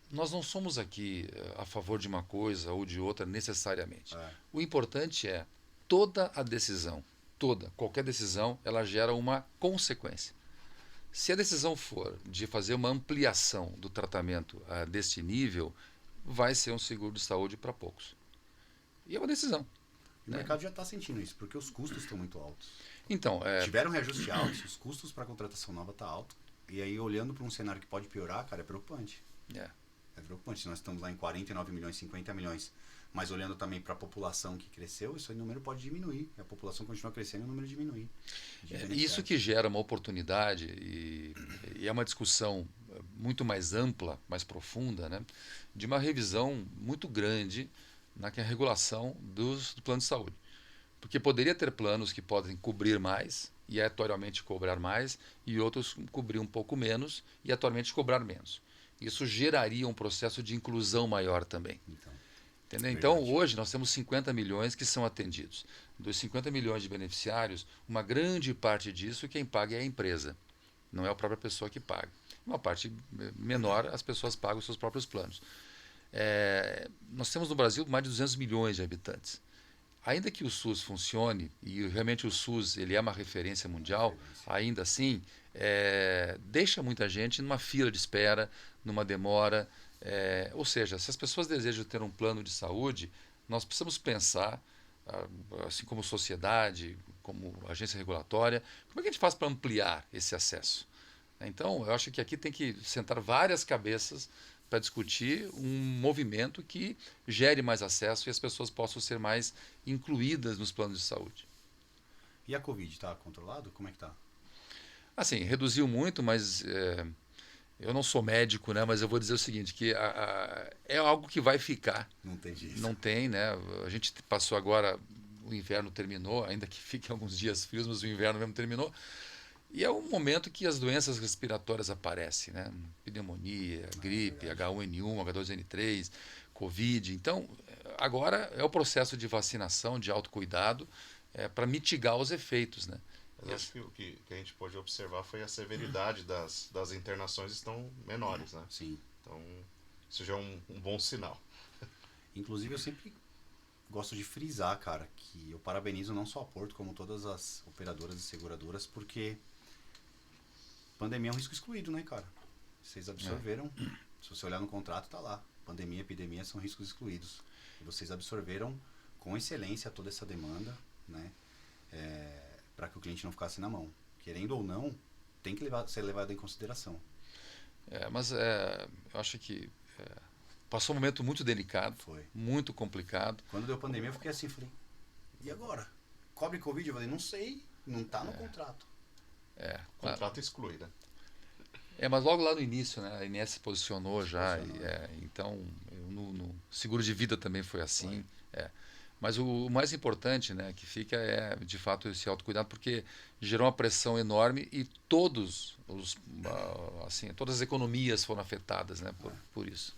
nós não somos aqui a favor de uma coisa ou de outra necessariamente. O importante é toda a decisão, qualquer decisão, ela gera uma consequência. Se a decisão for de fazer uma ampliação do tratamento deste nível, vai ser um seguro de saúde para poucos. E é uma decisão. O mercado já está sentindo isso, porque os custos estão muito altos. Então, tiveram reajuste alto, os custos para a contratação nova estão altos. E aí, olhando para um cenário que pode piorar, cara, é preocupante. É preocupante. Se nós estamos lá em 49 milhões, 50 milhões Mas olhando também para a população que cresceu, esse número pode diminuir. A população continua crescendo e o número diminui. Isso que gera uma oportunidade e é uma discussão muito mais ampla, mais profunda, né, de uma revisão muito grande na regulação do plano de saúde. Porque poderia ter planos que podem cobrir mais e atualmente cobrar mais, e outros cobrir um pouco menos e atualmente cobrar menos. Isso geraria um processo de inclusão maior também. Entendeu? Então, hoje nós temos 50 milhões que são atendidos. Dos 50 milhões de beneficiários, uma grande parte disso quem paga é a empresa, não é a própria pessoa que paga. Uma parte menor, as pessoas pagam os seus próprios planos. Nós temos no Brasil mais de 200 milhões de habitantes. Ainda que o SUS funcione, e realmente o SUS ele é uma referência mundial, ainda assim, deixa muita gente numa fila de espera, numa demora. Ou seja, se as pessoas desejam ter um plano de saúde, nós precisamos pensar, assim como sociedade, como agência regulatória, como é que a gente faz para ampliar esse acesso? Então, eu acho que aqui tem que sentar várias cabeças para discutir um movimento que gere mais acesso e as pessoas possam ser mais incluídas nos planos de saúde. E a Covid está controlado? Como é que está? Assim, reduziu muito, mas eu não sou médico, né? Mas eu vou dizer o seguinte, que é algo que vai ficar. Não tem jeito. Não tem, né? A gente passou agora, o inverno terminou, ainda que fiquem alguns dias frios, mas o inverno mesmo terminou. E é um momento que as doenças respiratórias aparecem, né? Pneumonia, gripe, H1N1, H2N3, Covid. Então, agora é o processo de vacinação, de autocuidado, para mitigar os efeitos, né? Mas acho que o que a gente pode observar foi a severidade das internações estão menores, né? Sim. Então, isso já é um bom sinal. Inclusive, eu sempre gosto de frisar, cara, que eu parabenizo não só a Porto, como todas as operadoras e seguradoras, porque pandemia é um risco excluído, né, cara? Vocês absorveram, se você olhar no contrato, tá lá. Pandemia e epidemia são riscos excluídos. E vocês absorveram com excelência toda essa demanda, né? Para que o cliente não ficasse na mão. Querendo ou não, tem que ser levado em consideração. Mas eu acho que passou um momento muito delicado, Foi. Muito complicado. Quando deu pandemia, eu fiquei assim, falei, e agora? Cobre Covid? Eu falei, não sei, não tá no contrato. O contrato exclui, né? Mas logo lá no início, né, a INSS se posicionou já. Então, no seguro de vida também foi assim. Mas o mais importante, né, que fica é, de fato, esse autocuidado, porque gerou uma pressão enorme e todas as economias foram afetadas, né, por isso.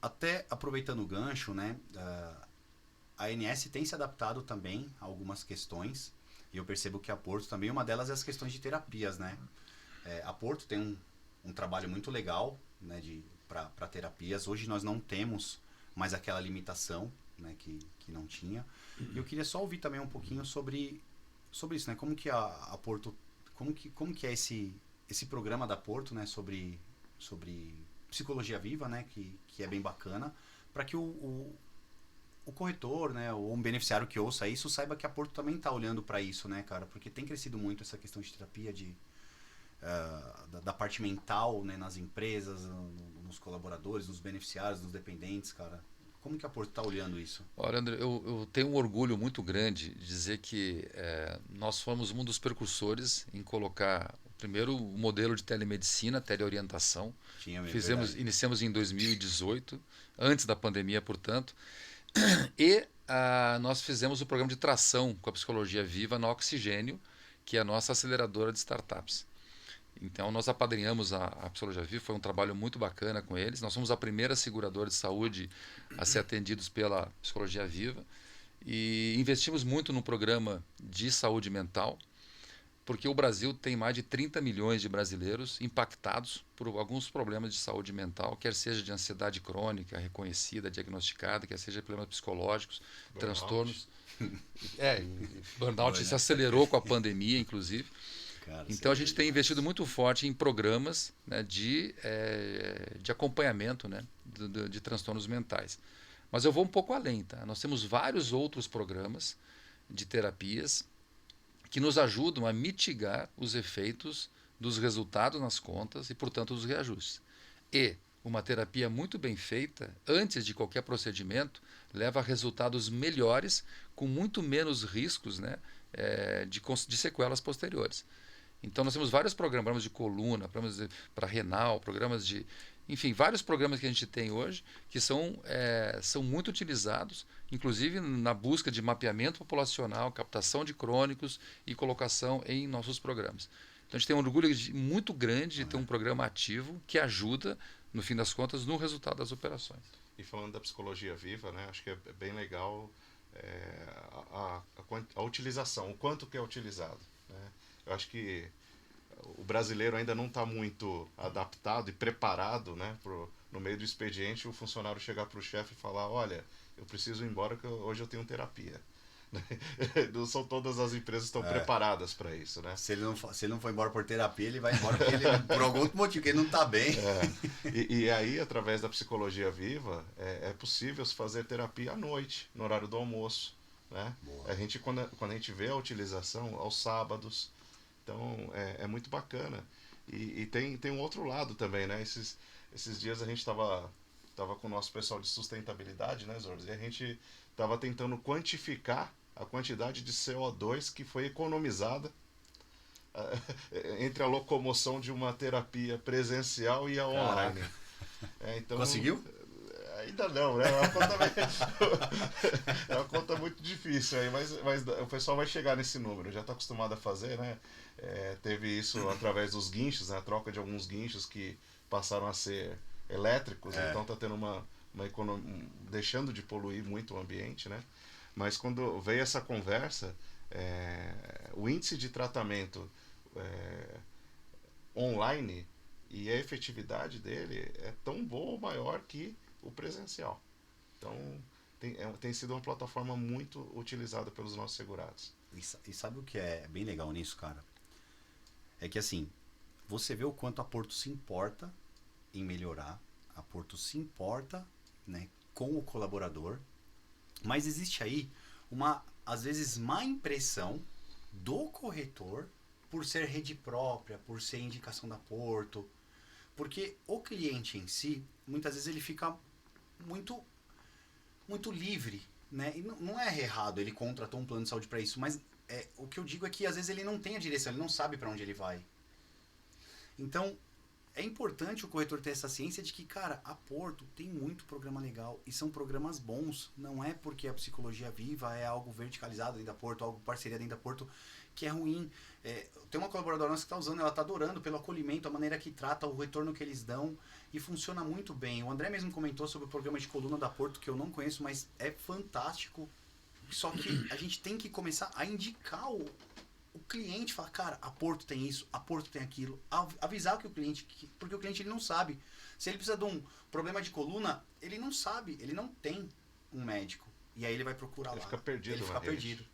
Até aproveitando o gancho, né, a ANS tem se adaptado também a algumas questões, e eu percebo que a Porto também, uma delas é as questões de terapias, né? A Porto tem um trabalho muito legal, né, para terapias. Hoje nós não temos mais aquela limitação, né, que não tinha. E eu queria só ouvir também um pouquinho sobre isso, né? Como que a Porto, como que é esse programa da Porto, né, sobre psicologia viva, né, que é bem bacana, para que o corretor, né, ou um beneficiário que ouça isso, saiba que a Porto também está olhando para isso, né, cara? Porque tem crescido muito essa questão de terapia, da parte mental, né, nas empresas, nos colaboradores, nos beneficiários, nos dependentes, cara. Como que a Porto está olhando isso? Olha, André, eu tenho um orgulho muito grande de dizer que nós fomos um dos precursores em colocar o primeiro modelo de telemedicina, teleorientação. Iniciamos em 2018, antes da pandemia, portanto, e nós fizemos o programa de tração com a psicologia viva na Oxigênio, que é a nossa aceleradora de startups. Então, nós apadrinhamos a Psicologia Viva, foi um trabalho muito bacana com eles. Nós somos a primeira seguradora de saúde a ser atendidos pela Psicologia Viva e investimos muito no programa de saúde mental, porque o Brasil tem mais de 30 milhões de brasileiros impactados por alguns problemas de saúde mental, quer seja de ansiedade crônica, reconhecida, diagnosticada, quer seja problemas psicológicos, transtornos. Burnout se acelerou com a pandemia, inclusive. Cara, então a gente tem investido muito forte em programas, né, de acompanhamento, né, de transtornos mentais. Mas eu vou um pouco além, tá? Nós temos vários outros programas de terapias que nos ajudam a mitigar os efeitos dos resultados nas contas e, portanto, dos reajustes. E uma terapia muito bem feita, antes de qualquer procedimento, leva a resultados melhores, com muito menos riscos, né, de sequelas posteriores. Então, nós temos vários programas de coluna, programas para renal, programas de... Enfim, vários programas que a gente tem hoje que são muito utilizados, inclusive na busca de mapeamento populacional, captação de crônicos e colocação em nossos programas. Então, a gente tem um orgulho muito grande de ter um programa ativo que ajuda, no fim das contas, no resultado das operações. E falando da psicologia viva, né, acho que é bem legal a utilização, o quanto que é utilizado, né? Eu acho que o brasileiro ainda não está muito adaptado e preparado, né, no meio do expediente o funcionário chegar para o chefe e falar, olha, eu preciso ir embora que hoje eu tenho terapia. Não são todas as empresas que estão preparadas para isso, né? Se ele não for embora por terapia, ele vai embora porque por algum outro motivo, que ele não está bem. E aí, através da psicologia viva, é possível se fazer terapia à noite, no horário do almoço, né? Quando a gente vê a utilização aos sábados, então é muito bacana. E tem um outro lado também, né? Esses dias a gente estava com o nosso pessoal de sustentabilidade, né, Zordes? E a gente estava tentando quantificar a quantidade de CO2 que foi economizada entre a locomoção de uma terapia presencial e a online. Então, conseguiu? Ainda não, né? É uma conta muito difícil aí, mas o pessoal vai chegar nesse número, já está acostumado a fazer, né? Teve isso através dos guinchos, né? A troca de alguns guinchos que passaram a ser elétricos, então está tendo uma economia, deixando de poluir muito o ambiente, né? Mas quando veio essa conversa, o índice de tratamento online e a efetividade dele é tão boa ou maior que o presencial. Então, tem sido uma plataforma muito utilizada pelos nossos segurados. E sabe o que é bem legal nisso, cara? É que assim, você vê o quanto a Porto se importa em melhorar, a Porto se importa, né, com o colaborador, mas existe aí uma, às vezes, má impressão do corretor por ser rede própria, por ser indicação da Porto, porque o cliente em si, muitas vezes ele fica muito livre, né? E não é errado, ele contratou um plano de saúde para isso, mas o que eu digo é que às vezes ele não tem a direção, ele não sabe para onde ele vai. Então, é importante o corretor ter essa ciência de que, cara, a Porto tem muito programa legal e são programas bons. Não é porque a psicologia viva é algo verticalizado dentro da Porto, algo parceria dentro da Porto, que é ruim. Tem uma colaboradora nossa que está usando, ela está adorando pelo acolhimento, a maneira que trata, o retorno que eles dão, e funciona muito bem. O André mesmo comentou sobre o programa de coluna da Porto, que eu não conheço, mas é fantástico. Só que a gente tem que começar a indicar o cliente, falar, cara, a Porto tem isso, a Porto tem aquilo, avisar que o cliente, porque o cliente ele não sabe. Se ele precisa de um problema de coluna, ele não sabe, ele não tem um médico. E aí ele vai procurar ele lá. Fica perdido,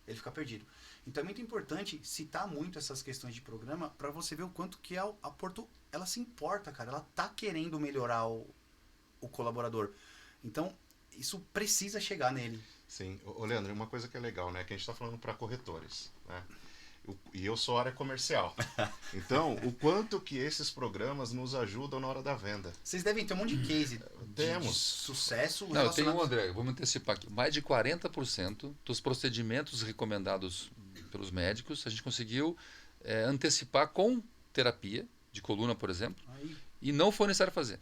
Ele fica perdido. Então é muito importante citar muito essas questões de programa para você ver o quanto que a Porto, ela se importa, cara. Ela tá querendo melhorar o colaborador. Então, isso precisa chegar nele. Sim. Leandro, uma coisa que é legal, né? Que a gente está falando para corretores, né? E eu sou área comercial. Então, o quanto que esses programas nos ajudam na hora da venda. Vocês devem ter um monte de case de sucesso. Não, eu tenho André, vou me antecipar aqui. Mais de 40% dos procedimentos recomendados pelos médicos, a gente conseguiu antecipar com terapia, de coluna, por exemplo, e não foi necessário fazer.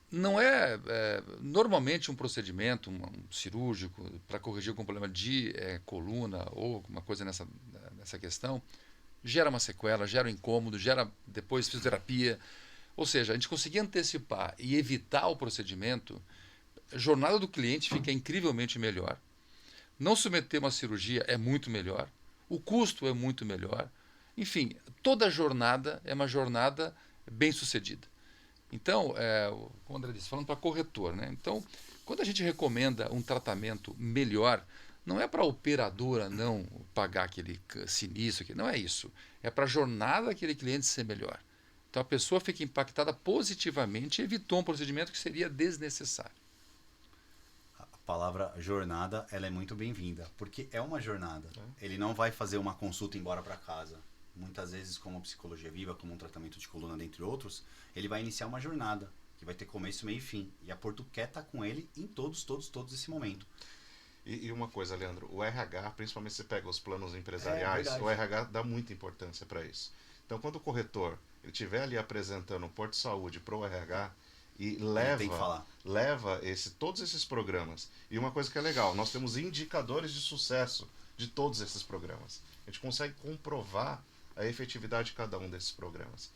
Não normalmente um procedimento um cirúrgico para corrigir algum problema de coluna ou alguma coisa nessa questão, gera uma sequela, gera um incômodo, gera depois fisioterapia. Ou seja, a gente conseguir antecipar e evitar o procedimento, a jornada do cliente fica incrivelmente melhor. Não submeter uma cirurgia é muito melhor. O custo é muito melhor. Enfim, toda jornada é uma jornada bem sucedida. Então, como o André disse, falando para corretor, né? Então, quando a gente recomenda um tratamento melhor, não é para a operadora não pagar aquele sinistro, não é isso. É para a jornada daquele cliente ser melhor. Então, a pessoa fica impactada positivamente e evitou um procedimento que seria desnecessário. A palavra jornada, ela é muito bem-vinda, porque é uma jornada. Ele não vai fazer uma consulta e ir embora para casa. Muitas vezes, como psicologia viva, como um tratamento de coluna, dentre outros, ele vai iniciar uma jornada, que vai ter começo, meio e fim. E a Porto quer estar com ele em todos esse momento. E uma coisa, Leandro, o RH, principalmente se pega os planos empresariais, o RH dá muita importância para isso. Então, quando o corretor ele estiver ali apresentando o Porto Saúde para o RH e leva todos esses programas. E uma coisa que é legal, nós temos indicadores de sucesso de todos esses programas. A gente consegue comprovar a efetividade de cada um desses programas.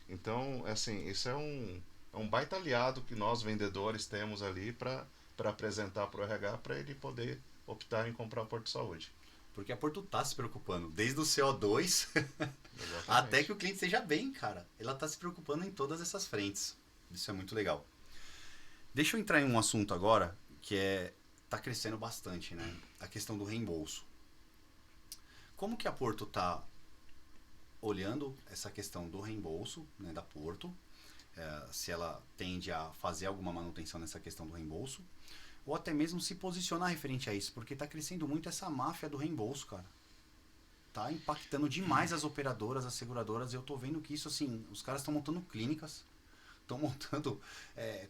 Então, assim, isso é um baita aliado que nós, vendedores, temos ali para apresentar para o RH, para ele poder optar em comprar o Porto Saúde. Porque a Porto está se preocupando, desde o CO2 até que o cliente esteja bem, cara. Ela está se preocupando em todas essas frentes. Isso é muito legal. Deixa eu entrar em um assunto agora que tá crescendo bastante, né? A questão do reembolso. Como que a Porto está olhando essa questão do reembolso, né, da Porto? Se ela tende a fazer alguma manutenção nessa questão do reembolso, ou até mesmo se posicionar referente a isso, porque está crescendo muito essa máfia do reembolso, cara. Tá impactando demais as operadoras, as seguradoras. Eu tô vendo que isso, assim, os caras estão montando clínicas, estão montando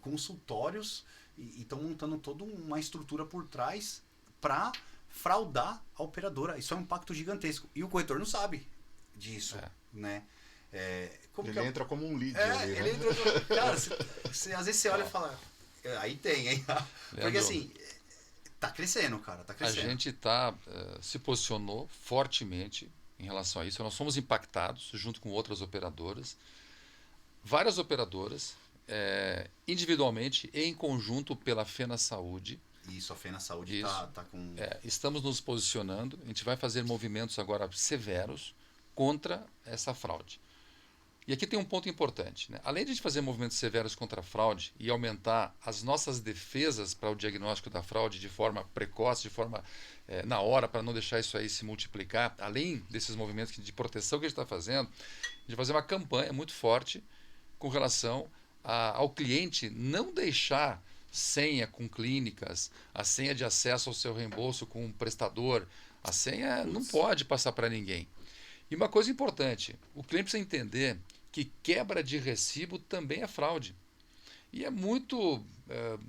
consultórios e estão montando toda uma estrutura por trás para fraudar a operadora. Isso é um impacto gigantesco. E o corretor não sabe disso, né? Ele entra como um lead ali, né? Ele entra... Cara, às vezes você olha e fala... Aí tem, hein? Porque Leandro, assim, tá crescendo, cara, tá crescendo. A gente se posicionou fortemente em relação a isso. Nós fomos impactados junto com outras operadoras. Várias operadoras, individualmente e em conjunto pela Fena Saúde. Isso, a Fena Saúde tá com... estamos nos posicionando. A gente vai fazer movimentos agora severos contra essa fraude. E aqui tem um ponto importante, né? Além de a gente fazer movimentos severos contra a fraude e aumentar as nossas defesas para o diagnóstico da fraude de forma precoce, de forma na hora, para não deixar isso aí se multiplicar, além desses movimentos de proteção que a gente está fazendo, a gente vai fazer uma campanha muito forte com relação ao cliente não deixar senha com clínicas, a senha de acesso ao seu reembolso com um prestador, a senha não pode passar para ninguém. E uma coisa importante, o cliente precisa entender que quebra de recibo também é fraude. E é muito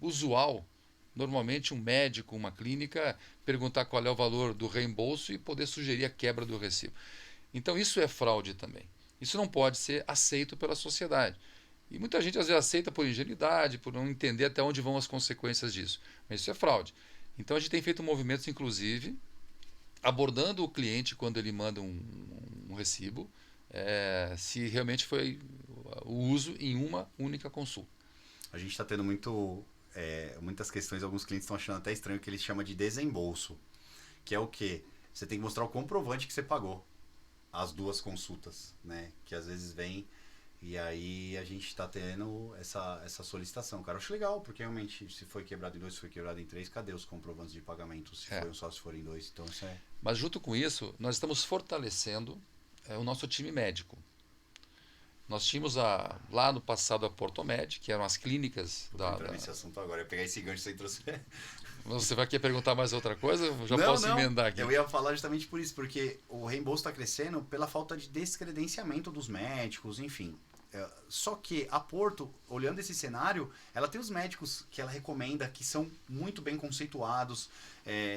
usual, normalmente um médico, uma clínica, perguntar qual é o valor do reembolso e poder sugerir a quebra do recibo. Então isso é fraude também. Isso não pode ser aceito pela sociedade. E muita gente às vezes aceita por ingenuidade, por não entender até onde vão as consequências disso. Mas isso é fraude. Então a gente tem feito movimentos, inclusive, abordando o cliente quando ele manda um recibo, se realmente foi o uso em uma única consulta. A gente está tendo muitas questões, alguns clientes estão achando até estranho que eles chamam de desembolso, que é o quê? Você tem que mostrar o comprovante que você pagou as duas consultas, né? Que às vezes vem e aí a gente está tendo essa solicitação. Cara, eu acho legal, porque realmente se foi quebrado em 2, se foi quebrado em 3, cadê os comprovantes de pagamento? Se foi um só, se for em 2, então isso é... Mas junto com isso, nós estamos fortalecendo o nosso time médico. Nós tínhamos lá no passado a Portomed, que eram as clínicas Vou entrar nesse assunto agora, eu ia pegar esse gancho sem trouxe. Você vai querer perguntar mais outra coisa? Eu já posso emendar aqui. Eu ia falar justamente por isso, porque o reembolso está crescendo pela falta de descredenciamento dos médicos, enfim. Só que a Porto, olhando esse cenário, ela tem os médicos que ela recomenda, que são muito bem conceituados,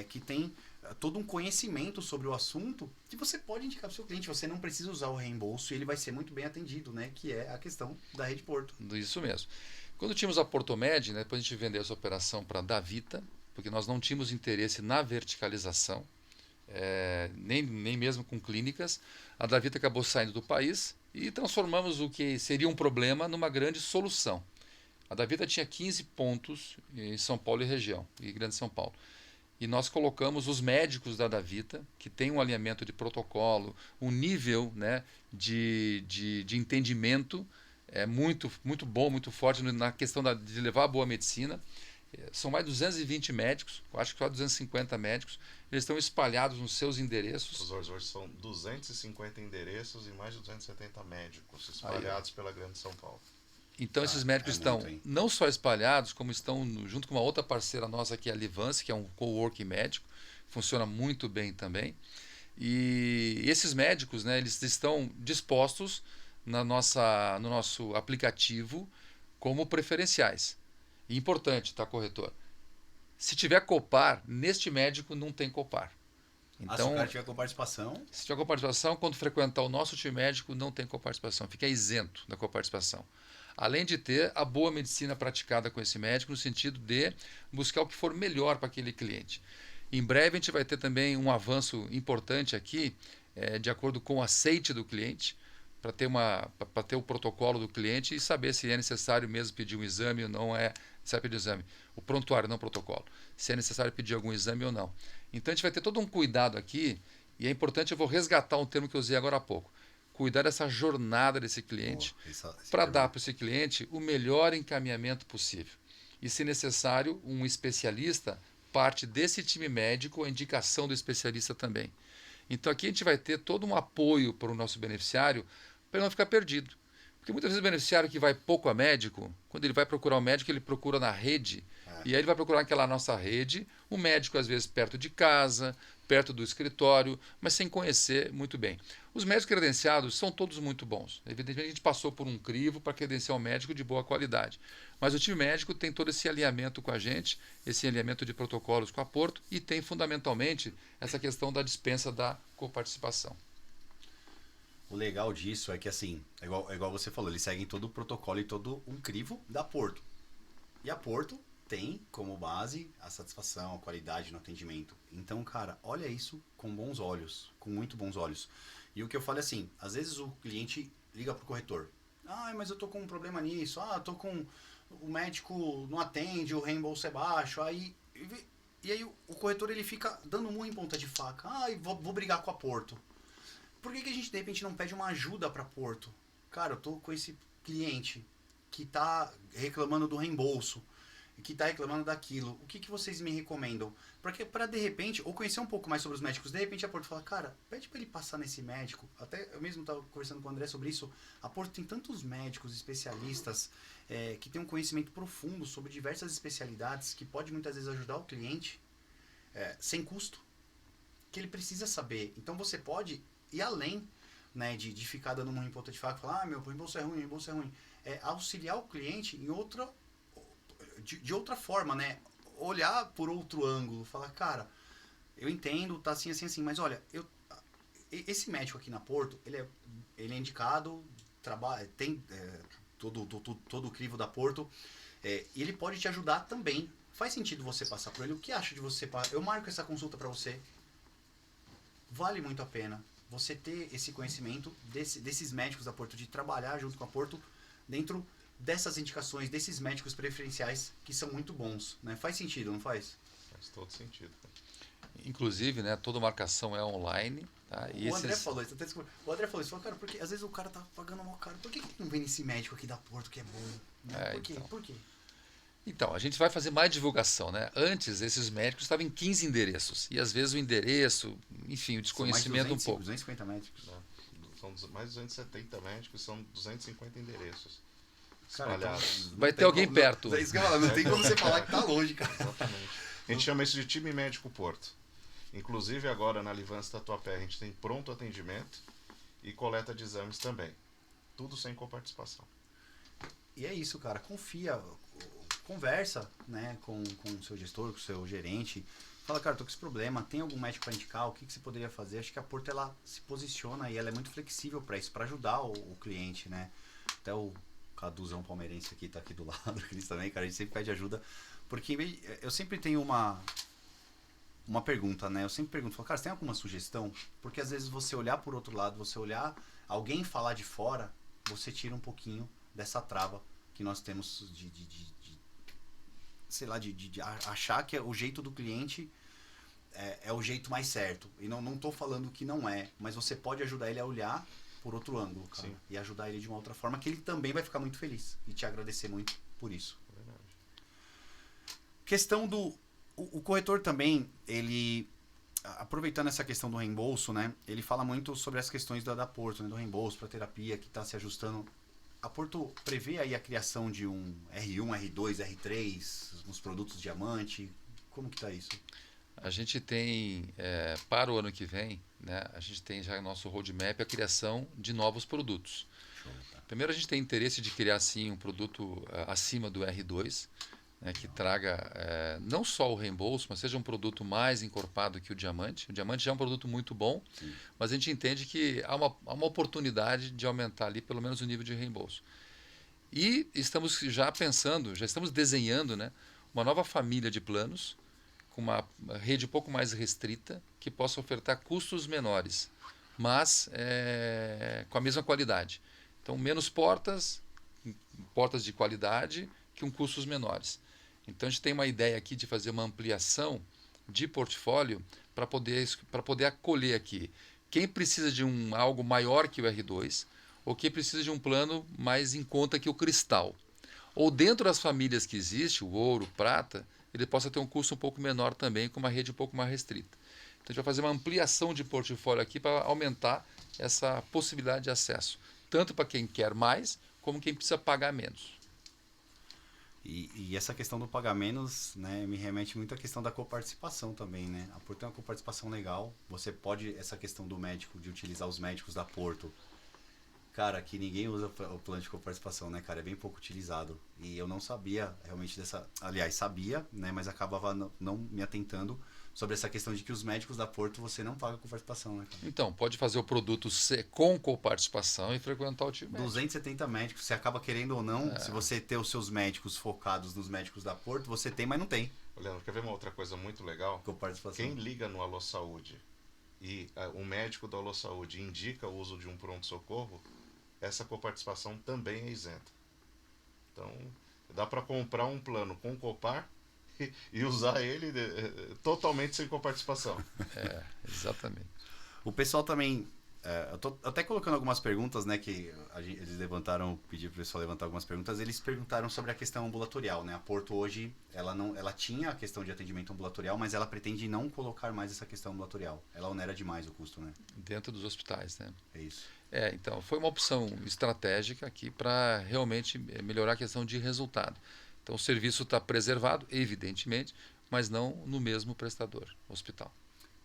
que tem todo um conhecimento sobre o assunto, que você pode indicar para o seu cliente. Você não precisa usar o reembolso e ele vai ser muito bem atendido, né? Que é a questão da Rede Porto. Isso mesmo. Quando tínhamos a Portomed, né, depois a gente vendeu essa operação para a Davita, porque nós não tínhamos interesse na verticalização, nem mesmo com clínicas. A Davita acabou saindo do país e transformamos o que seria um problema numa grande solução. A Davita tinha 15 pontos em São Paulo e região, e Grande São Paulo. E nós colocamos os médicos da Davita, que tem um alinhamento de protocolo, um nível, né, de entendimento muito, muito bom, muito forte na questão de levar a boa medicina. São mais de 220 médicos, acho que só 250 médicos. Eles estão espalhados nos seus endereços. Hoje são 250 endereços e mais de 270 médicos espalhados pela Grande São Paulo. Então esses médicos estão não só espalhados, como estão junto com uma outra parceira nossa que é a Livance, que é um coworking médico, funciona muito bem também. E esses médicos, né, eles estão dispostos no nosso aplicativo como preferenciais. E importante, tá, corretor? Se tiver Copar, neste médico não tem Copar. Se o Então, cara tiver com participação, se tiver coparticipação, quando frequentar o nosso time médico, não tem coparticipação, fica isento da coparticipação. Além de ter a boa medicina praticada com esse médico, no sentido de buscar o que for melhor para aquele cliente. Em breve a gente vai ter também um avanço importante aqui, de acordo com o aceite do cliente, para ter o protocolo do cliente e saber se é necessário mesmo pedir um exame ou não é necessário pedir exame. O prontuário, não o protocolo. Se é necessário pedir algum exame ou não. Então a gente vai ter todo um cuidado aqui, e é importante, eu vou resgatar um termo que eu usei agora há pouco. Cuidar dessa jornada desse cliente, para dar para esse cliente o melhor encaminhamento possível. E, se necessário, um especialista, parte desse time médico, a indicação do especialista também. Então aqui a gente vai ter todo um apoio para o nosso beneficiário, para ele não ficar perdido. Porque muitas vezes o beneficiário que vai pouco a médico, quando ele vai procurar um médico, ele procura na rede, e aí ele vai procurar aquela nossa rede, um médico às vezes perto de casa, perto do escritório, mas sem conhecer muito bem. Os médicos credenciados são todos muito bons. Evidentemente a gente passou por um crivo para credenciar um médico de boa qualidade. Mas o time médico tem todo esse alinhamento com a gente, esse alinhamento de protocolos com a Porto, e tem fundamentalmente essa questão da dispensa da coparticipação. O legal disso é que, assim, é igual você falou, eles seguem todo o protocolo e todo um crivo da Porto. E a Porto tem como base a satisfação, a qualidade no atendimento. Então, cara, olha isso com bons olhos, com muito bons olhos. E o que eu falo é assim, às vezes o cliente liga pro corretor. Ah, mas eu tô com um problema nisso. Ah, eu tô com... O médico não atende, o reembolso é baixo. E aí o corretor ele fica dando murro em ponta de faca. Ah, vou brigar com a Porto. Por que a gente de repente não pede uma ajuda para Porto? Cara, eu tô com esse cliente que tá reclamando do reembolso, que tá reclamando daquilo. O que vocês me recomendam? Porque para de repente, ou conhecer um pouco mais sobre os médicos, de repente a Porto fala, cara, pede para ele passar nesse médico. Até eu mesmo tava conversando com o André sobre isso. A Porto tem tantos médicos, especialistas, que têm um conhecimento profundo sobre diversas especialidades, que pode muitas vezes ajudar o cliente, sem custo, que ele precisa saber. Então você pode ir além, né, de ficar dando uma em ponta de faca e falar, meu reembolso é ruim, reembolso é ruim. Auxiliar o cliente em de outra forma, né? Olhar por outro ângulo, falar, cara, eu entendo, tá assim, assim, assim, mas olha, esse médico aqui na Porto, ele é indicado, tem todo o crivo da Porto, e ele pode te ajudar também. Faz sentido você passar por ele? O que acha de você? Eu marco essa consulta para você. Vale muito a pena você ter esse conhecimento desses médicos da Porto, de trabalhar junto com a Porto dentro dessas indicações, desses médicos preferenciais que são muito bons, né? Faz sentido, não faz? Faz todo sentido. Inclusive, né, toda marcação é online. Tá? O André falou isso, cara, porque às vezes o cara tá pagando mal caro, por que não vem esse médico aqui da Porto que é bom? Né? Por quê? Então. Por quê? Então, a gente vai fazer mais divulgação, né? Antes, esses médicos estavam em 15 endereços. E às vezes o endereço, enfim, o desconhecimento um pouco. 250 médicos. São mais de 270 médicos, são 250 endereços. Cara, espalhados. Vai ter alguém perto. É isso que eu falo, não tem como você falar que tá longe, cara. Exatamente. A gente chama isso de time médico Porto. Inclusive agora na Livância Tatuapé a gente tem pronto atendimento e coleta de exames também. Tudo sem coparticipação. E é isso, cara. Confia. Conversa, né, com o seu gestor, com o seu gerente. Fala, cara, tô com esse problema. Tem algum médico para indicar? O que você poderia fazer? Acho que a Porto, ela se posiciona e ela é muito flexível para isso, para ajudar o cliente, né? Até o Caduzão palmeirense aqui, tá aqui do lado, o Cris também, cara, a gente sempre pede ajuda. Porque eu sempre tenho uma pergunta, né? Eu sempre pergunto, falo, cara, você tem alguma sugestão? Porque às vezes você olhar por outro lado, você olhar alguém falar de fora, você tira um pouquinho dessa trava que nós temos sei lá, de achar que o jeito do cliente é o jeito mais certo. E não tô falando que não é, mas você pode ajudar ele a olhar por outro ângulo, cara. Sim. E ajudar ele de uma outra forma que ele também vai ficar muito feliz e te agradecer muito por isso. Verdade. Questão do... O corretor também, ele... Aproveitando essa questão do reembolso, né? Ele fala muito sobre as questões da Porto, né, do reembolso para terapia que está se ajustando. A Porto prevê aí a criação de um R1, R2, R3 nos produtos diamante? Como que tá isso? A gente tem, para o ano que vem, né, a gente tem já no nosso roadmap a criação de novos produtos. Show, tá. Primeiro, a gente tem interesse de criar, sim, um produto acima do R2, né, que traga não só o reembolso, mas seja um produto mais encorpado que o diamante. O diamante já é um produto muito bom, Sim. mas a gente entende que há uma oportunidade de aumentar ali pelo menos o nível de reembolso. E estamos já pensando, já estamos desenhando, né, uma nova família de planos com uma rede um pouco mais restrita que possa ofertar custos menores, mas com a mesma qualidade. Então, menos portas, portas de qualidade que com custos menores. Então, a gente tem uma ideia aqui de fazer uma ampliação de portfólio para poder acolher aqui quem precisa de algo maior que o R2 ou quem precisa de um plano mais em conta que o cristal. Ou dentro das famílias que existe, o ouro, o prata, ele possa ter um custo um pouco menor também, com uma rede um pouco mais restrita. Então, a gente vai fazer uma ampliação de portfólio aqui para aumentar essa possibilidade de acesso, tanto para quem quer mais, como quem precisa pagar menos. E essa questão do pagar menos, né, me remete muito à questão da coparticipação também, né? A Porto tem uma coparticipação legal. Você pode, essa questão do médico, de utilizar os médicos da Porto. Cara, que ninguém usa o plano de coparticipação, né, cara? É bem pouco utilizado. E eu não sabia realmente dessa... Aliás, sabia, né, mas acabava não me atentando sobre essa questão de que os médicos da Porto você não paga coparticipação, né, cara? Então, pode fazer o produto com coparticipação e frequentar o time médico. 270 médicos, você acaba querendo ou não, se você ter os seus médicos focados nos médicos da Porto, você tem, mas não tem Leandro, quer ver uma outra coisa muito legal? coparticipação. Quem liga no Alô Saúde e o médico do Alô Saúde indica o uso de um pronto-socorro, essa coparticipação também é isenta. Então, dá para comprar um plano com copar e usar ele totalmente sem coparticipação. Exatamente. O pessoal também. Eu tô até colocando algumas perguntas, né? Que eles levantaram, pedi pro pessoal levantar algumas perguntas. Eles perguntaram sobre a questão ambulatorial, né? A Porto hoje, ela tinha a questão de atendimento ambulatorial, mas ela pretende não colocar mais essa questão ambulatorial. Ela onera demais o custo, né? Dentro dos hospitais, né? É isso. Então, foi uma opção estratégica aqui para realmente melhorar a questão de resultado. Então, o serviço está preservado, evidentemente, mas não no mesmo prestador, hospital.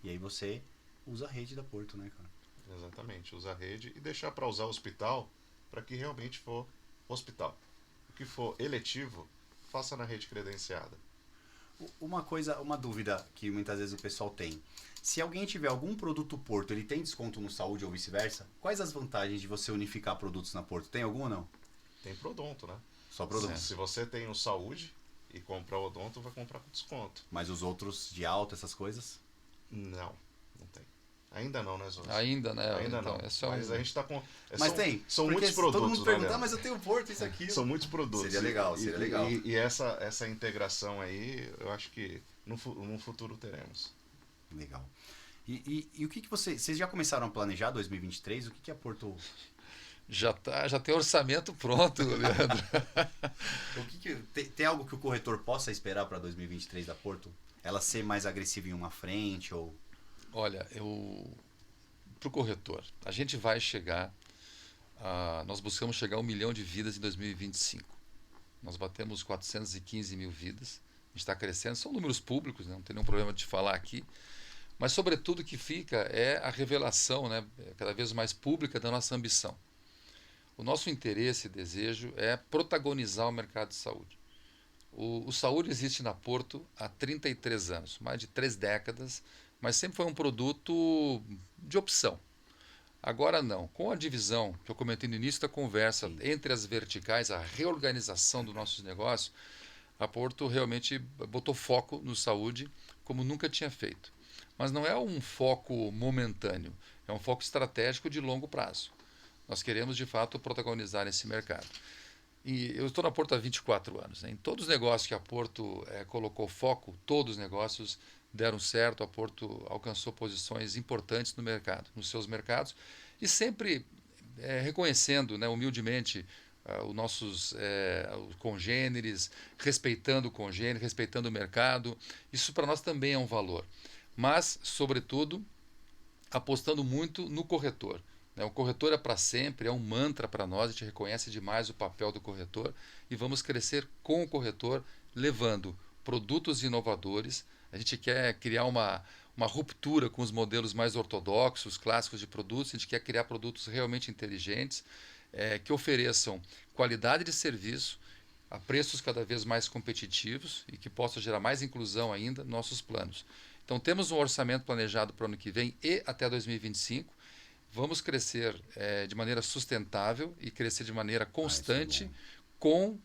E aí você usa a rede da Porto, né, cara? Exatamente, usar a rede e deixar para usar o hospital para que realmente for hospital. O que for eletivo, faça na rede credenciada. Uma dúvida que muitas vezes o pessoal tem. Se alguém tiver algum produto Porto, ele tem desconto no Saúde ou vice-versa? Quais as vantagens de você unificar produtos na Porto? Tem algum ou não? Tem Prodonto, né? Só produto. Se você tem o Saúde e comprar o Odonto, vai comprar com desconto. Mas os outros de alta, essas coisas? Não tem. Ainda não, né, Zóio? Ainda, né? Ainda então, não. É Mas a gente está com... Mas tem. São Porque muitos produtos, todo mundo né, pergunta, Leandro? mas eu tenho Porto, isso aqui. São muitos produtos. Seria legal, seria legal. E essa integração aí, eu acho que no futuro teremos. Legal. E o que vocês já começaram a planejar 2023? O que a Porto... Já tem orçamento pronto, Leandro. Tem algo que o corretor possa esperar para 2023 da Porto? Ela ser mais agressiva em uma frente ou... Olha, para o corretor, a gente vai chegar, nós buscamos chegar a 1 milhão de vidas em 2025. Nós batemos 415 mil vidas, a gente está crescendo, são números públicos, né? Não tem nenhum problema de falar aqui, mas sobretudo o que fica é a revelação, né, cada vez mais pública da nossa ambição. O nosso interesse e desejo é protagonizar o mercado de saúde. O saúde existe na Porto há 33 anos, mais de 3 décadas, mas sempre foi um produto de opção. Agora não. Com a divisão que eu comentei no início da conversa, entre as verticais, a reorganização dos nossos negócios, a Porto realmente botou foco no saúde como nunca tinha feito. Mas não é um foco momentâneo, é um foco estratégico de longo prazo. Nós queremos, de fato, protagonizar esse mercado. E eu estou na Porto há 24 anos. Né? Em todos os negócios que a Porto colocou foco, todos os negócios deram certo, a Porto alcançou posições importantes no mercado, nos seus mercados, e sempre reconhecendo, né, humildemente, os nossos congêneres, respeitando o congênere, respeitando o mercado. Isso para nós também é um valor. Mas, sobretudo, apostando muito no corretor. O corretor é para sempre, é um mantra para nós, a gente reconhece demais o papel do corretor e vamos crescer com o corretor, levando produtos inovadores. A gente quer criar uma ruptura com os modelos mais ortodoxos, clássicos de produtos, a gente quer criar produtos realmente inteligentes, que ofereçam qualidade de serviço a preços cada vez mais competitivos e que possa gerar mais inclusão ainda nos nossos planos. Então, temos um orçamento planejado para o ano que vem e até 2025. Vamos crescer de maneira sustentável e crescer de maneira constante com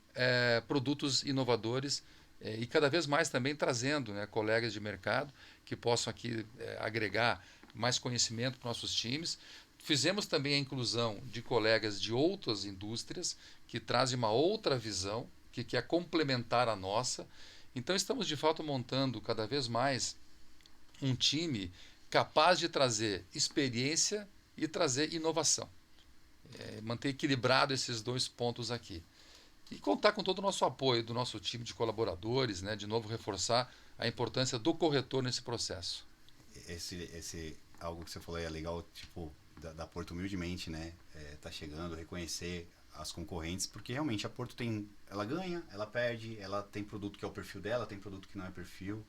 produtos inovadores e cada vez mais também trazendo, né, colegas de mercado que possam aqui agregar mais conhecimento para nossos times. Fizemos também a inclusão de colegas de outras indústrias que trazem uma outra visão, que quer complementar a nossa. Então, estamos de fato montando cada vez mais um time capaz de trazer experiência e trazer inovação. Manter equilibrado esses dois pontos aqui. E contar com todo o nosso apoio do nosso time de colaboradores, né? De novo, reforçar a importância do corretor nesse processo. Algo que você falou é legal, tipo, da Porto humildemente, né? Tá chegando, reconhecer as concorrentes, porque realmente a Porto ela ganha, ela perde, ela tem produto que é o perfil dela, tem produto que não é perfil,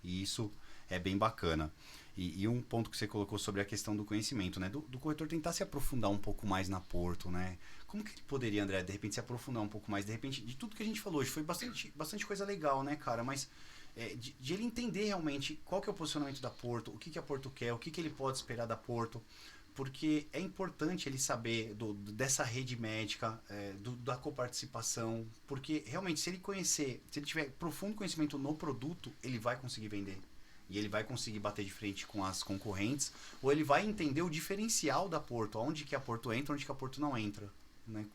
e isso é bem bacana. E um ponto que você colocou sobre a questão do conhecimento, né? Do corretor tentar se aprofundar um pouco mais na Porto, né? Como que ele poderia, André, de repente se aprofundar um pouco mais? De repente, de tudo que a gente falou hoje, foi bastante coisa legal, né, cara? Mas de ele entender realmente qual que é o posicionamento da Porto, o que a Porto quer, o que ele pode esperar da Porto. Porque é importante ele saber dessa rede médica, da coparticipação, porque realmente se ele tiver profundo conhecimento no produto, ele vai conseguir vender. E ele vai conseguir bater de frente com as concorrentes, ou ele vai entender o diferencial da Porto, onde que a Porto entra, onde que a Porto não entra. Né?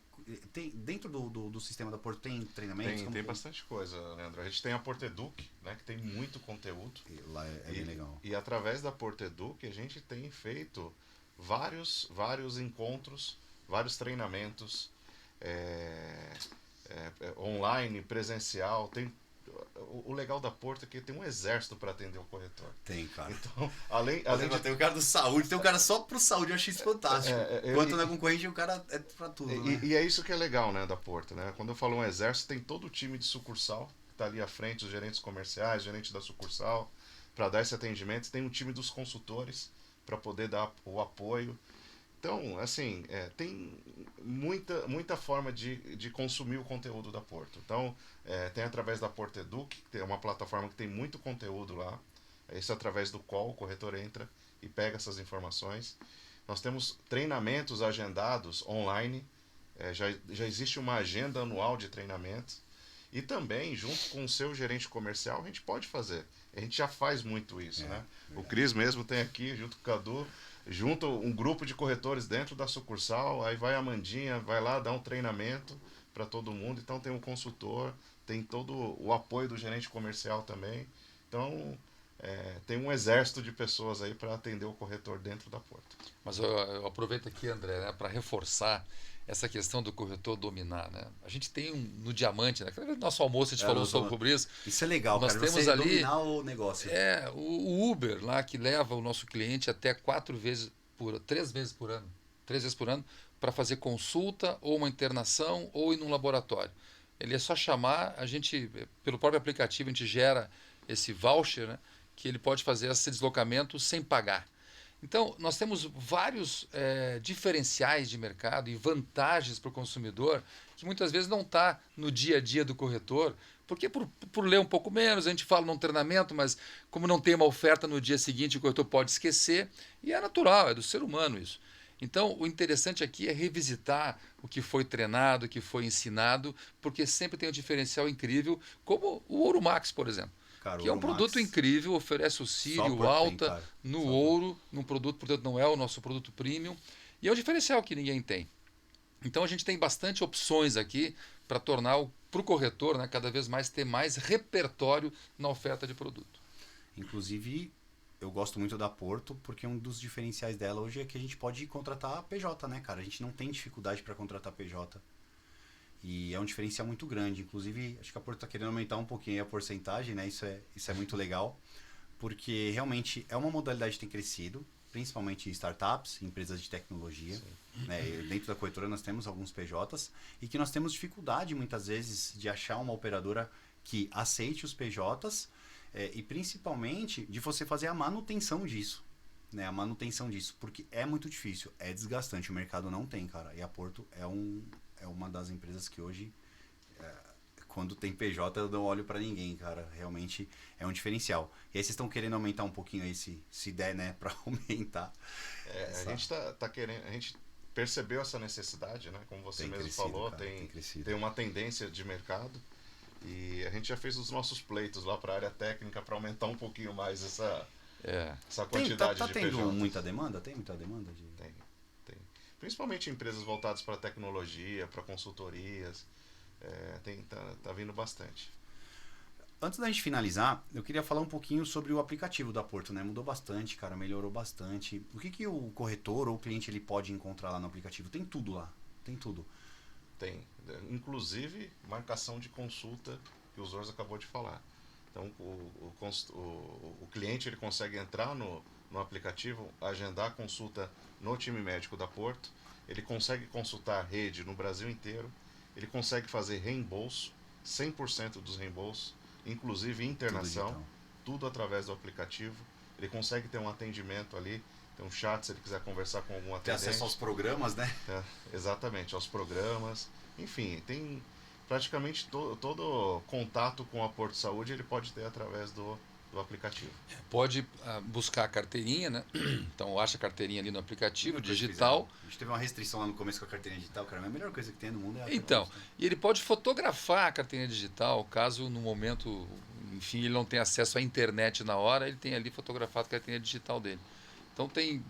Dentro do sistema da Porto tem treinamento? Tem bastante coisa, Leandro. A gente tem a Porto Educ, né, que tem muito conteúdo. E lá é bem legal. E através da Porto Educ a gente tem feito vários encontros, vários treinamentos online, presencial. O legal da Porto é que tem um exército para atender o corretor. Tem, cara. Então, além de... Tem o cara do saúde, tem o cara só pro saúde, eu achei isso fantástico. Enquanto na concorrente o cara é pra tudo, né? E é isso que é legal, né, da Porto, né? Quando eu falo um exército, tem todo o time de sucursal, que tá ali à frente, os gerentes comerciais, gerente da sucursal, para dar esse atendimento. Tem um time dos consultores, para poder dar o apoio. Então, assim, tem muita forma de consumir o conteúdo da Porto. Então, tem através da Porto Educ, que é uma plataforma que tem muito conteúdo lá. Isso através do qual o corretor entra e pega essas informações. Nós temos treinamentos agendados online. Já existe uma agenda anual de treinamentos. E também, junto com o seu gerente comercial, a gente pode fazer. A gente já faz muito isso, né? O Cris mesmo tem aqui, junto com o Cadu, junto um grupo de corretores dentro da sucursal, aí vai a Amandinha, vai lá dar um treinamento para todo mundo. Então tem um consultor, tem todo o apoio do gerente comercial também. Então tem um exército de pessoas aí para atender o corretor dentro da Porto. Mas eu aproveito aqui, André, né, para reforçar essa questão do corretor dominar, né? A gente tem no Diamante, né? No nosso almoço a gente falou sobre isso. Isso é legal, nós cara. Temos você ali dominar o negócio. O Uber lá que leva o nosso cliente até 3 vezes por ano para fazer consulta ou uma internação ou ir num laboratório. Ele é só chamar, a gente, pelo próprio aplicativo, a gente gera esse voucher, né? Que ele pode fazer esse deslocamento sem pagar. Então, nós temos vários diferenciais de mercado e vantagens para o consumidor que muitas vezes não está no dia a dia do corretor, porque por ler um pouco menos, a gente fala num treinamento, mas como não tem uma oferta no dia seguinte, o corretor pode esquecer, e é natural, é do ser humano isso. Então, o interessante aqui é revisitar o que foi treinado, o que foi ensinado, porque sempre tem um diferencial incrível, como o Ouro Max, por exemplo. Cara, que é um produto incrível, oferece o Sírio alta no ouro, num produto, portanto não é o nosso produto premium, e é um diferencial que ninguém tem. Então a gente tem bastante opções aqui para tornar para o corretor, né, cada vez mais ter mais repertório na oferta de produto. Inclusive, eu gosto muito da Porto, porque um dos diferenciais dela hoje é que a gente pode contratar a PJ, né, cara? A gente não tem dificuldade para contratar PJ. E é um diferencial muito grande. Inclusive, acho que a Porto está querendo aumentar um pouquinho a porcentagem, né? Isso é muito legal, porque realmente é uma modalidade que tem crescido, principalmente em startups, empresas de tecnologia. Né? Dentro da corretora nós temos alguns PJs e que nós temos dificuldade muitas vezes de achar uma operadora que aceite os PJs e principalmente de você fazer a manutenção disso. né, a manutenção disso, porque é muito difícil, é desgastante, o mercado não tem, cara. E a Porto é uma das empresas que hoje, quando tem PJ, eu não olho pra ninguém, cara. Realmente é um diferencial. E aí vocês estão querendo aumentar um pouquinho aí, se der, né, pra aumentar. A gente tá querendo, a gente percebeu essa necessidade, né? Como você Tem mesmo crescido, falou, cara, tem crescido. tem uma tendência de mercado e a gente já fez os nossos pleitos lá para a área técnica para aumentar um pouquinho mais essa quantidade Tá de tendo PJ. muita demanda? Tem muita demanda? Tem. Principalmente empresas voltadas para tecnologia, para consultorias, tá vindo bastante. Antes da gente finalizar, eu queria falar um pouquinho sobre o aplicativo da Porto, né? Mudou bastante, cara, melhorou bastante. O que o corretor ou o cliente ele pode encontrar lá no aplicativo? Tem tudo lá, tem tudo. Tem, inclusive marcação de consulta que o Zorz acabou de falar. Então o cliente ele consegue entrar no aplicativo, agendar a consulta no time médico da Porto, ele consegue consultar a rede no Brasil inteiro, ele consegue fazer reembolso, 100% dos reembolsos, inclusive internação, tudo através do aplicativo. Ele consegue ter um atendimento ali, tem um chat se ele quiser conversar com algum atendente. Tem acesso aos programas, né? Exatamente, aos programas. Enfim, tem praticamente todo contato com a Porto Saúde ele pode ter através do aplicativo. Pode buscar a carteirinha, né? Então acha a carteirinha ali no aplicativo digital. A gente teve uma restrição lá no começo com a carteirinha digital, cara, mas a melhor coisa que tem no mundo é a Então, e ele pode fotografar a carteirinha digital, caso no momento, enfim, ele não tenha acesso à internet na hora, ele tem ali fotografado a carteirinha digital dele. Então tem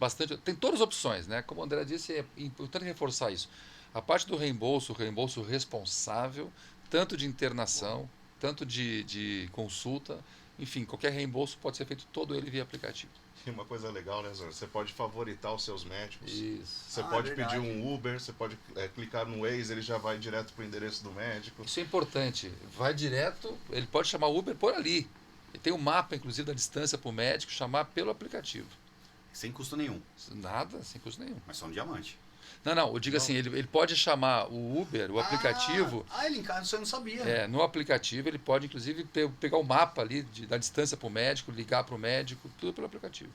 todas as opções, né? Como o André disse, é importante reforçar isso. A parte do reembolso, o reembolso responsável, tanto de internação, tanto de consulta, enfim, qualquer reembolso pode ser feito todo ele via aplicativo. E uma coisa legal, né, Zor? Você pode favoritar os seus médicos. Isso. Você pode pedir um Uber, você pode clicar no Waze, ele já vai direto para o endereço do médico. Isso é importante. Vai direto, ele pode chamar o Uber por ali. Ele tem um mapa, inclusive, da distância para o médico, chamar pelo aplicativo. Sem custo nenhum. Nada, sem custo nenhum. Mas só um diamante. Não, eu digo assim, ele pode chamar o Uber, o aplicativo. Ele encaixa, isso eu não sabia. No aplicativo ele pode, inclusive, pegar o mapa ali da distância para o médico, ligar para o médico, tudo pelo aplicativo.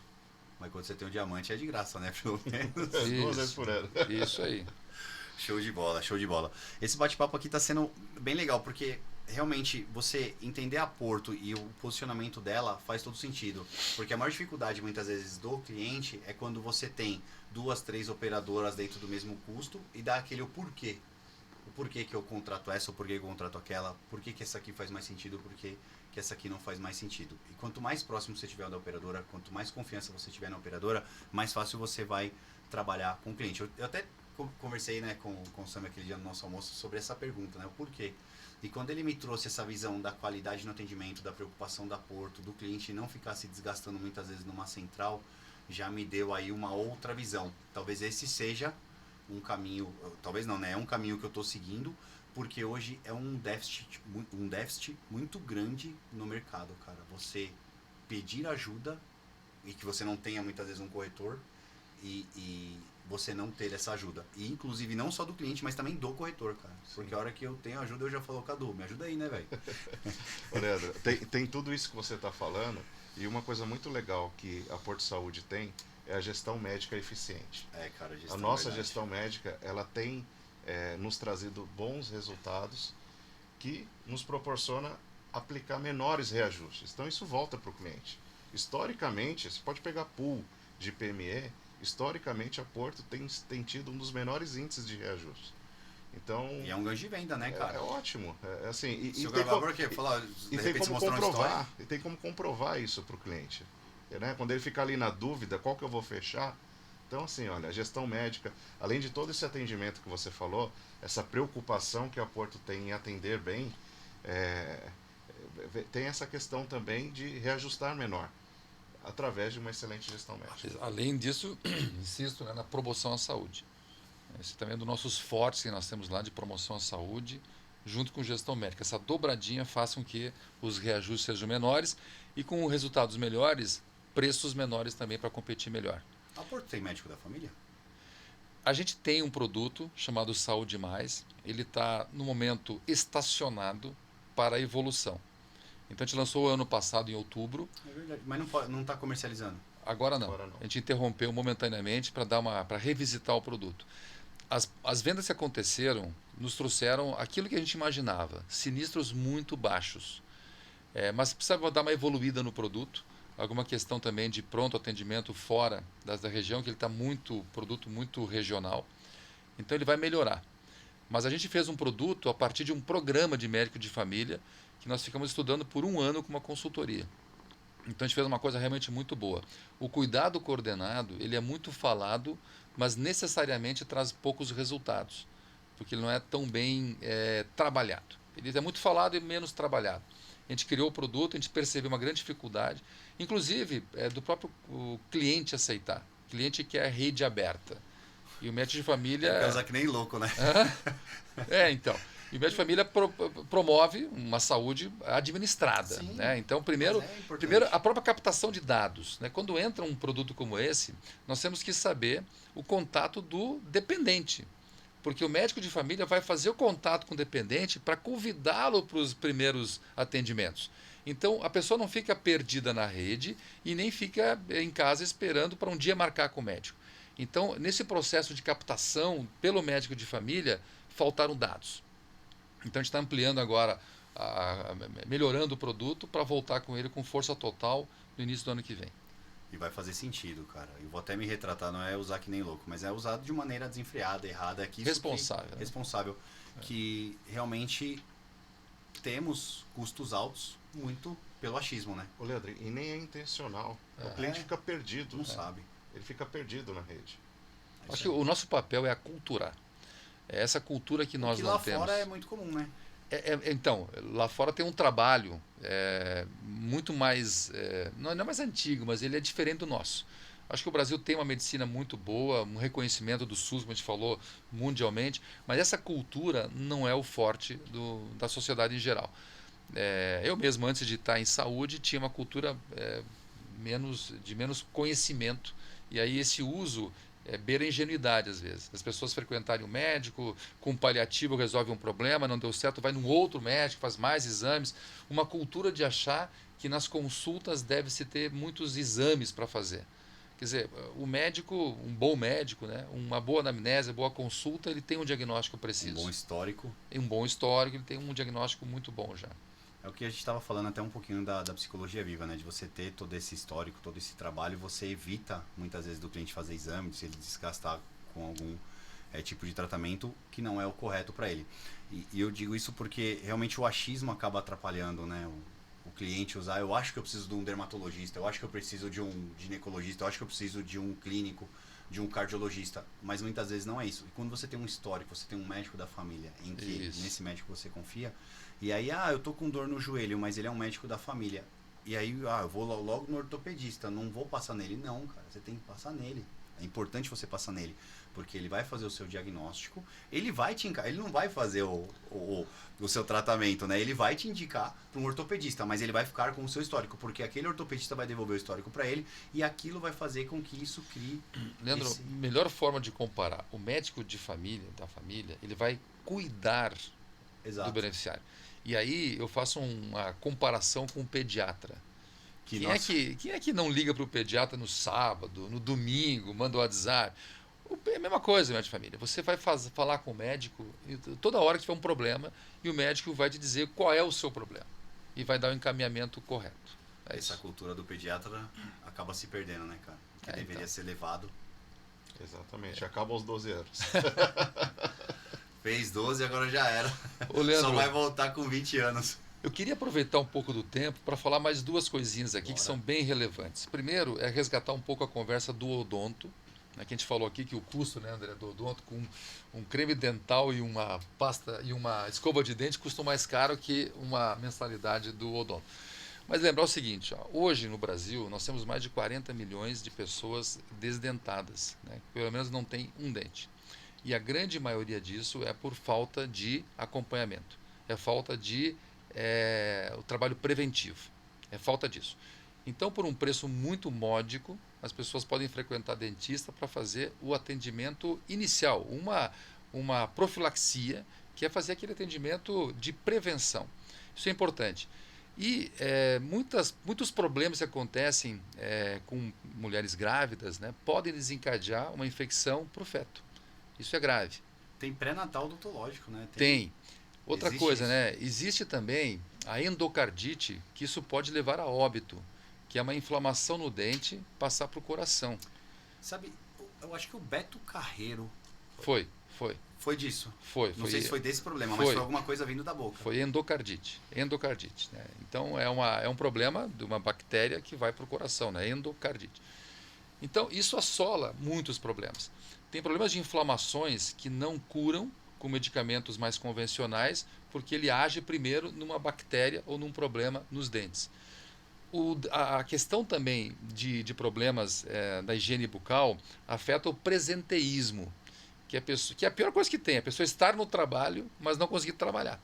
Mas quando você tem um diamante é de graça, né? Pelo menos. 2 vezes por ano. Isso aí. Show de bola, show de bola. Esse bate-papo aqui tá sendo bem legal, porque realmente você entender a Porto e o posicionamento dela faz todo sentido. Porque a maior dificuldade muitas vezes do cliente é quando você tem 2, 3 operadoras dentro do mesmo custo e dá aquele o porquê. O porquê que eu contrato essa, o porquê que eu contrato aquela, por que essa aqui faz mais sentido, por que essa aqui não faz mais sentido. E quanto mais próximo você tiver da operadora, quanto mais confiança você tiver na operadora, mais fácil você vai trabalhar com o cliente. Eu até conversei, né, com o Sam aquele dia no nosso almoço sobre essa pergunta, né, o porquê. E quando ele me trouxe essa visão da qualidade no atendimento, da preocupação da Porto, do cliente não ficar se desgastando muitas vezes numa central, já me deu aí uma outra visão. Talvez esse seja um caminho, talvez não, né, é um caminho que eu estou seguindo, porque hoje é um déficit muito grande no mercado, cara. Você pedir ajuda e que você não tenha muitas vezes um corretor e você não ter essa ajuda. E inclusive não só do cliente, mas também do corretor, cara. Porque a hora que eu tenho ajuda, eu já falo, Cadu, me ajuda aí, né, velho? Ô, Leandro, tem tudo isso que você está falando, e uma coisa muito legal que a Porto Saúde tem é a gestão médica eficiente. Cara, a nossa gestão médica, ela tem nos trazido bons resultados que nos proporciona aplicar menores reajustes. Então isso volta para o cliente. Historicamente, você pode pegar pool de PME, historicamente a Porto tem tido um dos menores índices de reajuste. Então, e é um ganho de venda, né, cara? É ótimo. Assim, e tem como comprovar isso para o cliente. Né? Quando ele ficar ali na dúvida, qual que eu vou fechar? Então, assim, olha, a gestão médica, além de todo esse atendimento que você falou, essa preocupação que a Porto tem em atender bem, tem essa questão também de reajustar menor, através de uma excelente gestão médica. Além disso, insisto, né, na promoção à saúde. Esse também é um dos nossos fortes que nós temos lá de promoção à saúde, junto com gestão médica. Essa dobradinha faz com que os reajustes sejam menores e com resultados melhores, preços menores também para competir melhor. A Porto tem médico da família? A gente tem um produto chamado Saúde Mais. Ele está, no momento, estacionado para a evolução. Então, a gente lançou o ano passado, em outubro. É verdade, mas não está comercializando? Agora não. Agora não. A gente interrompeu momentaneamente para revisitar o produto. As vendas que aconteceram nos trouxeram aquilo que a gente imaginava, sinistros muito baixos. Mas precisava dar uma evoluída no produto, alguma questão também de pronto atendimento fora da região, que ele está produto muito regional. Então ele vai melhorar. Mas a gente fez um produto a partir de um programa de médico de família que nós ficamos estudando por 1 ano com uma consultoria. Então a gente fez uma coisa realmente muito boa. O cuidado coordenado, ele é muito falado, mas necessariamente traz poucos resultados, porque ele não é tão bem trabalhado. Ele é muito falado e menos trabalhado. A gente criou o produto, a gente percebeu uma grande dificuldade, inclusive do próprio cliente aceitar. O cliente quer rede aberta. E o médico de família... Quer usar que nem louco, né? Então. E o médico de família promove uma saúde administrada. Sim, né? Então, primeiro, a própria captação de dados. Né? Quando entra um produto como esse, nós temos que saber o contato do dependente. Porque o médico de família vai fazer o contato com o dependente para convidá-lo para os primeiros atendimentos. Então, a pessoa não fica perdida na rede e nem fica em casa esperando para um dia marcar com o médico. Então, nesse processo de captação pelo médico de família, faltaram dados. Então, a gente está ampliando agora, melhorando o produto para voltar com ele com força total no início do ano que vem. E vai fazer sentido, cara. Eu vou até me retratar, não é usar que nem louco, mas é usado de maneira desenfreada, errada. Responsável. Responsável. Que realmente temos custos altos muito pelo achismo, né? Ô, Leandro, e nem é intencional. O cliente fica perdido. Não sabe. Ele fica perdido na rede. Acho que o nosso papel é aculturar. É essa cultura que nós não temos. Que lá fora é muito comum, né? Então, lá fora tem um trabalho muito mais... não é mais antigo, mas ele é diferente do nosso. Acho que o Brasil tem uma medicina muito boa, um reconhecimento do SUS, como a gente falou, mundialmente, mas essa cultura não é o forte da sociedade em geral. Eu mesmo, antes de estar em saúde, tinha uma cultura de menos conhecimento, e aí esse uso beira ingenuidade às vezes. As pessoas frequentarem o médico, com paliativo resolve um problema, não deu certo, vai num outro médico, faz mais exames. Uma cultura de achar que nas consultas deve-se ter muitos exames para fazer. Quer dizer, o médico, um bom médico, né, uma boa anamnese, boa consulta, ele tem um diagnóstico preciso. Um bom histórico. E um bom histórico, ele tem um diagnóstico muito bom já. É o que a gente estava falando até um pouquinho da psicologia viva, né? De você ter todo esse histórico, todo esse trabalho, você evita muitas vezes do cliente fazer exame, se ele desgastar com algum tipo de tratamento que não é o correto para ele. E eu digo isso porque realmente o achismo acaba atrapalhando, né? O cliente usar, eu acho que eu preciso de um dermatologista, eu acho que eu preciso de um ginecologista, eu acho que eu preciso de um clínico, de um cardiologista, mas muitas vezes não é isso. E quando você tem um histórico, você tem um médico da família, em que nesse médico você confia, e aí, eu tô com dor no joelho, mas ele é um médico da família. E aí, eu vou logo no ortopedista, não vou passar nele. Não, cara, você tem que passar nele. É importante você passar nele, porque ele vai fazer o seu diagnóstico, ele vai te indicar, ele não vai fazer o seu tratamento, né? Ele vai te indicar para um ortopedista, mas ele vai ficar com o seu histórico, porque aquele ortopedista vai devolver o histórico para ele e aquilo vai fazer com que isso crie... Leandro, melhor forma de comparar, o médico de família, da família, ele vai cuidar do beneficiário. E aí eu faço uma comparação com o pediatra. Quem é que não liga para o pediatra no sábado, no domingo, manda o WhatsApp? É a mesma coisa, médico de família. Você vai falar com o médico toda hora que tiver um problema e o médico vai te dizer qual é o seu problema e vai dar o encaminhamento correto. Essa cultura do pediatra acaba se perdendo, né, cara? Que deveria ser levado. Exatamente. Acaba aos 12 anos. Fez 12 e agora já era. Ô, Leandro, só vai voltar com 20 anos. Eu queria aproveitar um pouco do tempo para falar mais duas coisinhas aqui que são bem relevantes. Primeiro é resgatar um pouco a conversa do odonto, né, que a gente falou aqui que o custo, né, André, do odonto com um creme dental e uma pasta e uma escova de dente custam mais caro que uma mensalidade do odonto. Mas lembrar o seguinte, hoje no Brasil nós temos mais de 40 milhões de pessoas desdentadas, né, que pelo menos não tem um dente. E a grande maioria disso é por falta de acompanhamento, é falta de o trabalho preventivo, é falta disso. Então, por um preço muito módico, as pessoas podem frequentar dentista para fazer o atendimento inicial, uma profilaxia, que é fazer aquele atendimento de prevenção. Isso é importante. E muitos problemas que acontecem com mulheres grávidas, né, podem desencadear uma infecção para o feto. Isso é grave. Tem pré-natal odontológico, né? Tem. Outra Existe coisa, isso. né? Existe também a endocardite, que isso pode levar a óbito, que é uma inflamação no dente passar para o coração. Sabe, eu acho que o Beto Carreiro Foi. foi disso. Não Foi, sei se foi desse problema, foi. mas foi alguma coisa vindo da boca. Foi endocardite, né? Então é um problema de uma bactéria que vai para o coração, né? Endocardite. Então isso assola muitos problemas. Tem problemas de inflamações que não curam com medicamentos mais convencionais, porque ele age primeiro numa bactéria ou num problema nos dentes. A questão também de problemas da higiene bucal afeta o presenteísmo, que é a pior coisa que tem, a pessoa estar no trabalho, mas não conseguir trabalhar.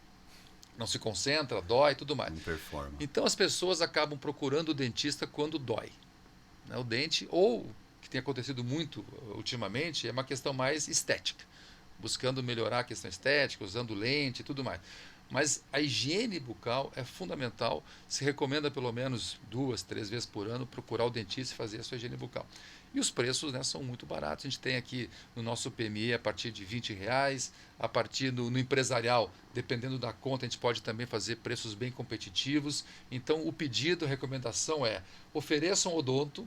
Não se concentra, dói e tudo mais. Não performa. Então as pessoas acabam procurando o dentista quando dói, né? O dente, ou, que tem acontecido muito ultimamente, é uma questão mais estética, buscando melhorar a questão estética, usando lente e tudo mais. Mas a higiene bucal é fundamental, se recomenda pelo menos 2, 3 vezes por ano procurar o dentista e fazer a sua higiene bucal. E os preços, né, são muito baratos. A gente tem aqui no nosso PMI a partir de R$20, a partir no empresarial, dependendo da conta, a gente pode também fazer preços bem competitivos. Então o pedido, a recomendação é: ofereçam odonto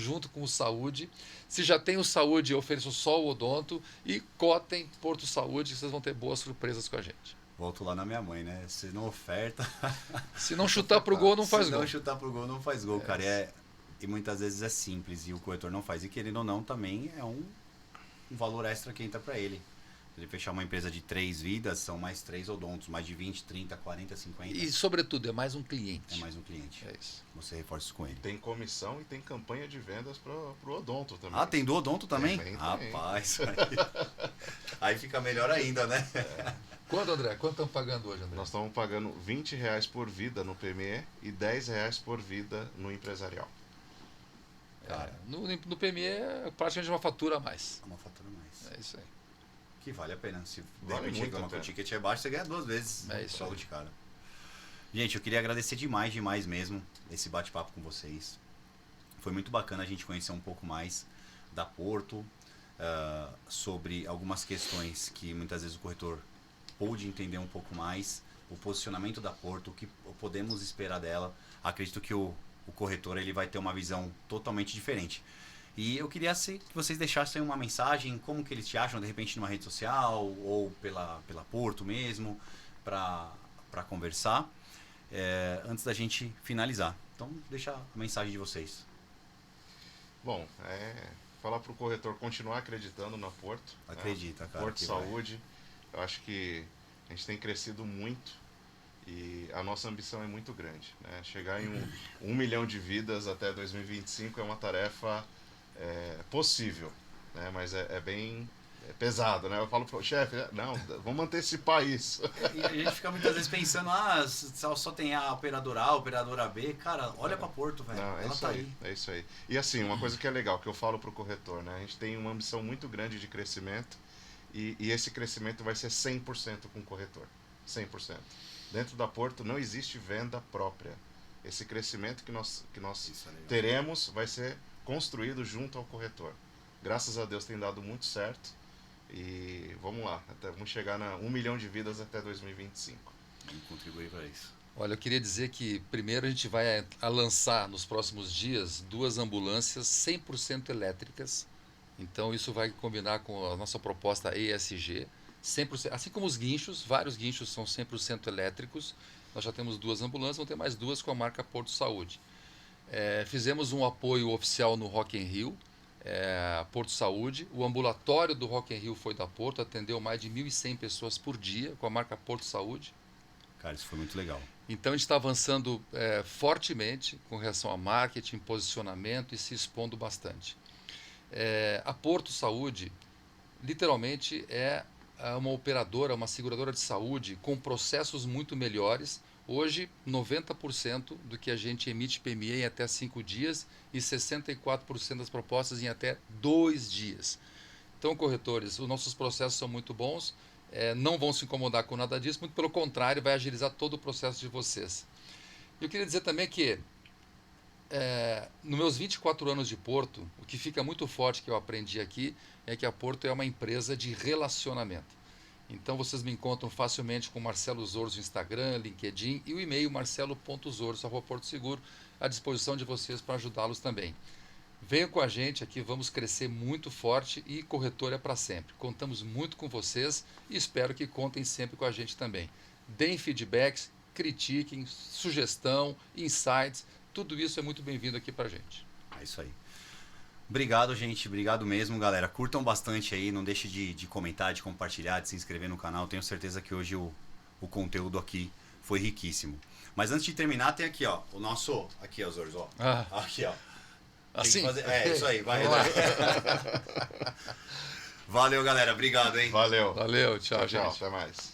junto com o saúde. Se já tem o saúde, ofereçam só o odonto e cotem Porto Saúde, que vocês vão ter boas surpresas com a gente. Volto lá na minha mãe, né? Se não oferta. Se não chutar pro gol, não faz Se gol. não chutar pro gol, não faz gol, cara. E muitas vezes é simples e o corretor não faz. E querendo ou não, também é um valor extra que entra para ele. Se ele fechar uma empresa de 3 vidas, são mais 3 odontos, mais de 20, 30, 40, 50. E, sobretudo, é mais um cliente. É mais um cliente. É isso. Você reforça isso com ele. Tem comissão e tem campanha de vendas pro odonto também. Ah, tem do odonto também? Tem. Rapaz, aí fica melhor ainda, né? Quanto, André? Quanto estão pagando hoje, André? Nós estamos pagando R$20 por vida no PME e R$10 por vida no empresarial. No PME é praticamente uma fatura a mais. Uma fatura a mais. É isso aí. Que vale a pena. Se de Vale repente muito reclama a que o pena. ticket é baixo, você ganha 2 vezes. É isso logo aí. de cara. Gente, eu queria agradecer demais mesmo esse bate-papo com vocês. Foi muito bacana a gente conhecer um pouco mais da Porto, sobre algumas questões que muitas vezes o corretor pôde entender um pouco mais, o posicionamento da Porto, o que podemos esperar dela. Acredito que o corretor ele vai ter uma visão totalmente diferente. E eu queria que vocês deixassem uma mensagem, como que eles te acham, de repente numa rede social ou pela Porto mesmo, para conversar, antes da gente finalizar. Então, deixa a mensagem de vocês. Bom, falar para o corretor continuar acreditando na Porto. Acredita, né? cara. Porto que Saúde. Eu acho que a gente tem crescido muito e a nossa ambição é muito grande, né? Chegar em 1 milhão de vidas até 2025 é uma tarefa possível, né? Mas é bem pesado, né? Eu falo pro chefe, não, vamos manter esse país. E a gente fica muitas vezes pensando, só tem a operadora A, a operadora B. Cara, olha pra Porto, velho. Não, Ela tá aí. é isso aí. E assim, uma coisa que é legal, que eu falo pro corretor, né? A gente tem uma ambição muito grande de crescimento e esse crescimento vai ser 100% com o corretor. 100%. Dentro da Porto não existe venda própria. Esse crescimento que nós teremos vai ser construído junto ao corretor. Graças a Deus tem dado muito certo e vamos lá, vamos chegar na 1 milhão de vidas até 2025. Vamos contribuir para isso. Olha, eu queria dizer que primeiro a gente vai a lançar nos próximos dias 2 ambulâncias 100% elétricas. Então isso vai combinar com a nossa proposta ESG, 100%, assim como os guinchos, vários guinchos são 100% elétricos. Nós já temos 2 ambulâncias, vão ter mais 2 com a marca Porto Saúde. Fizemos um apoio oficial no Rock in Rio, Porto Saúde. O ambulatório do Rock in Rio foi da Porto, atendeu mais de 1.100 pessoas por dia com a marca Porto Saúde. Cara, isso foi muito legal. Então a gente está avançando fortemente com relação a marketing, posicionamento e se expondo bastante. A Porto Saúde, literalmente, é uma operadora, uma seguradora de saúde com processos muito melhores. Hoje, 90% do que a gente emite PME em até 5 dias e 64% das propostas em até 2 dias. Então, corretores, os nossos processos são muito bons, não vão se incomodar com nada disso, muito pelo contrário, vai agilizar todo o processo de vocês. Eu queria dizer também que, nos meus 24 anos de Porto, o que fica muito forte que eu aprendi aqui é que a Porto é uma empresa de relacionamento. Então vocês me encontram facilmente com Marcelo Zorzo no Instagram, LinkedIn e o e-mail marcelo.zorzo@portoseguro, à disposição de vocês para ajudá-los também. Venham com a gente aqui, vamos crescer muito forte e corretor é para sempre. Contamos muito com vocês e espero que contem sempre com a gente também. Deem feedbacks, critiquem, sugestão, insights, tudo isso é muito bem-vindo aqui para a gente. É isso aí. Obrigado, gente. Obrigado mesmo, galera. Curtam bastante aí, não deixe de comentar, de compartilhar, de se inscrever no canal. Tenho certeza que hoje o conteúdo aqui foi riquíssimo. Mas antes de terminar, tem aqui, ó, o nosso... Aqui, ó, Zorzo, ó. Aqui, ó. Assim? É, isso aí. Vai. Valeu, galera. Obrigado, hein? Valeu. Valeu, tchau, Tchau, gente. até mais.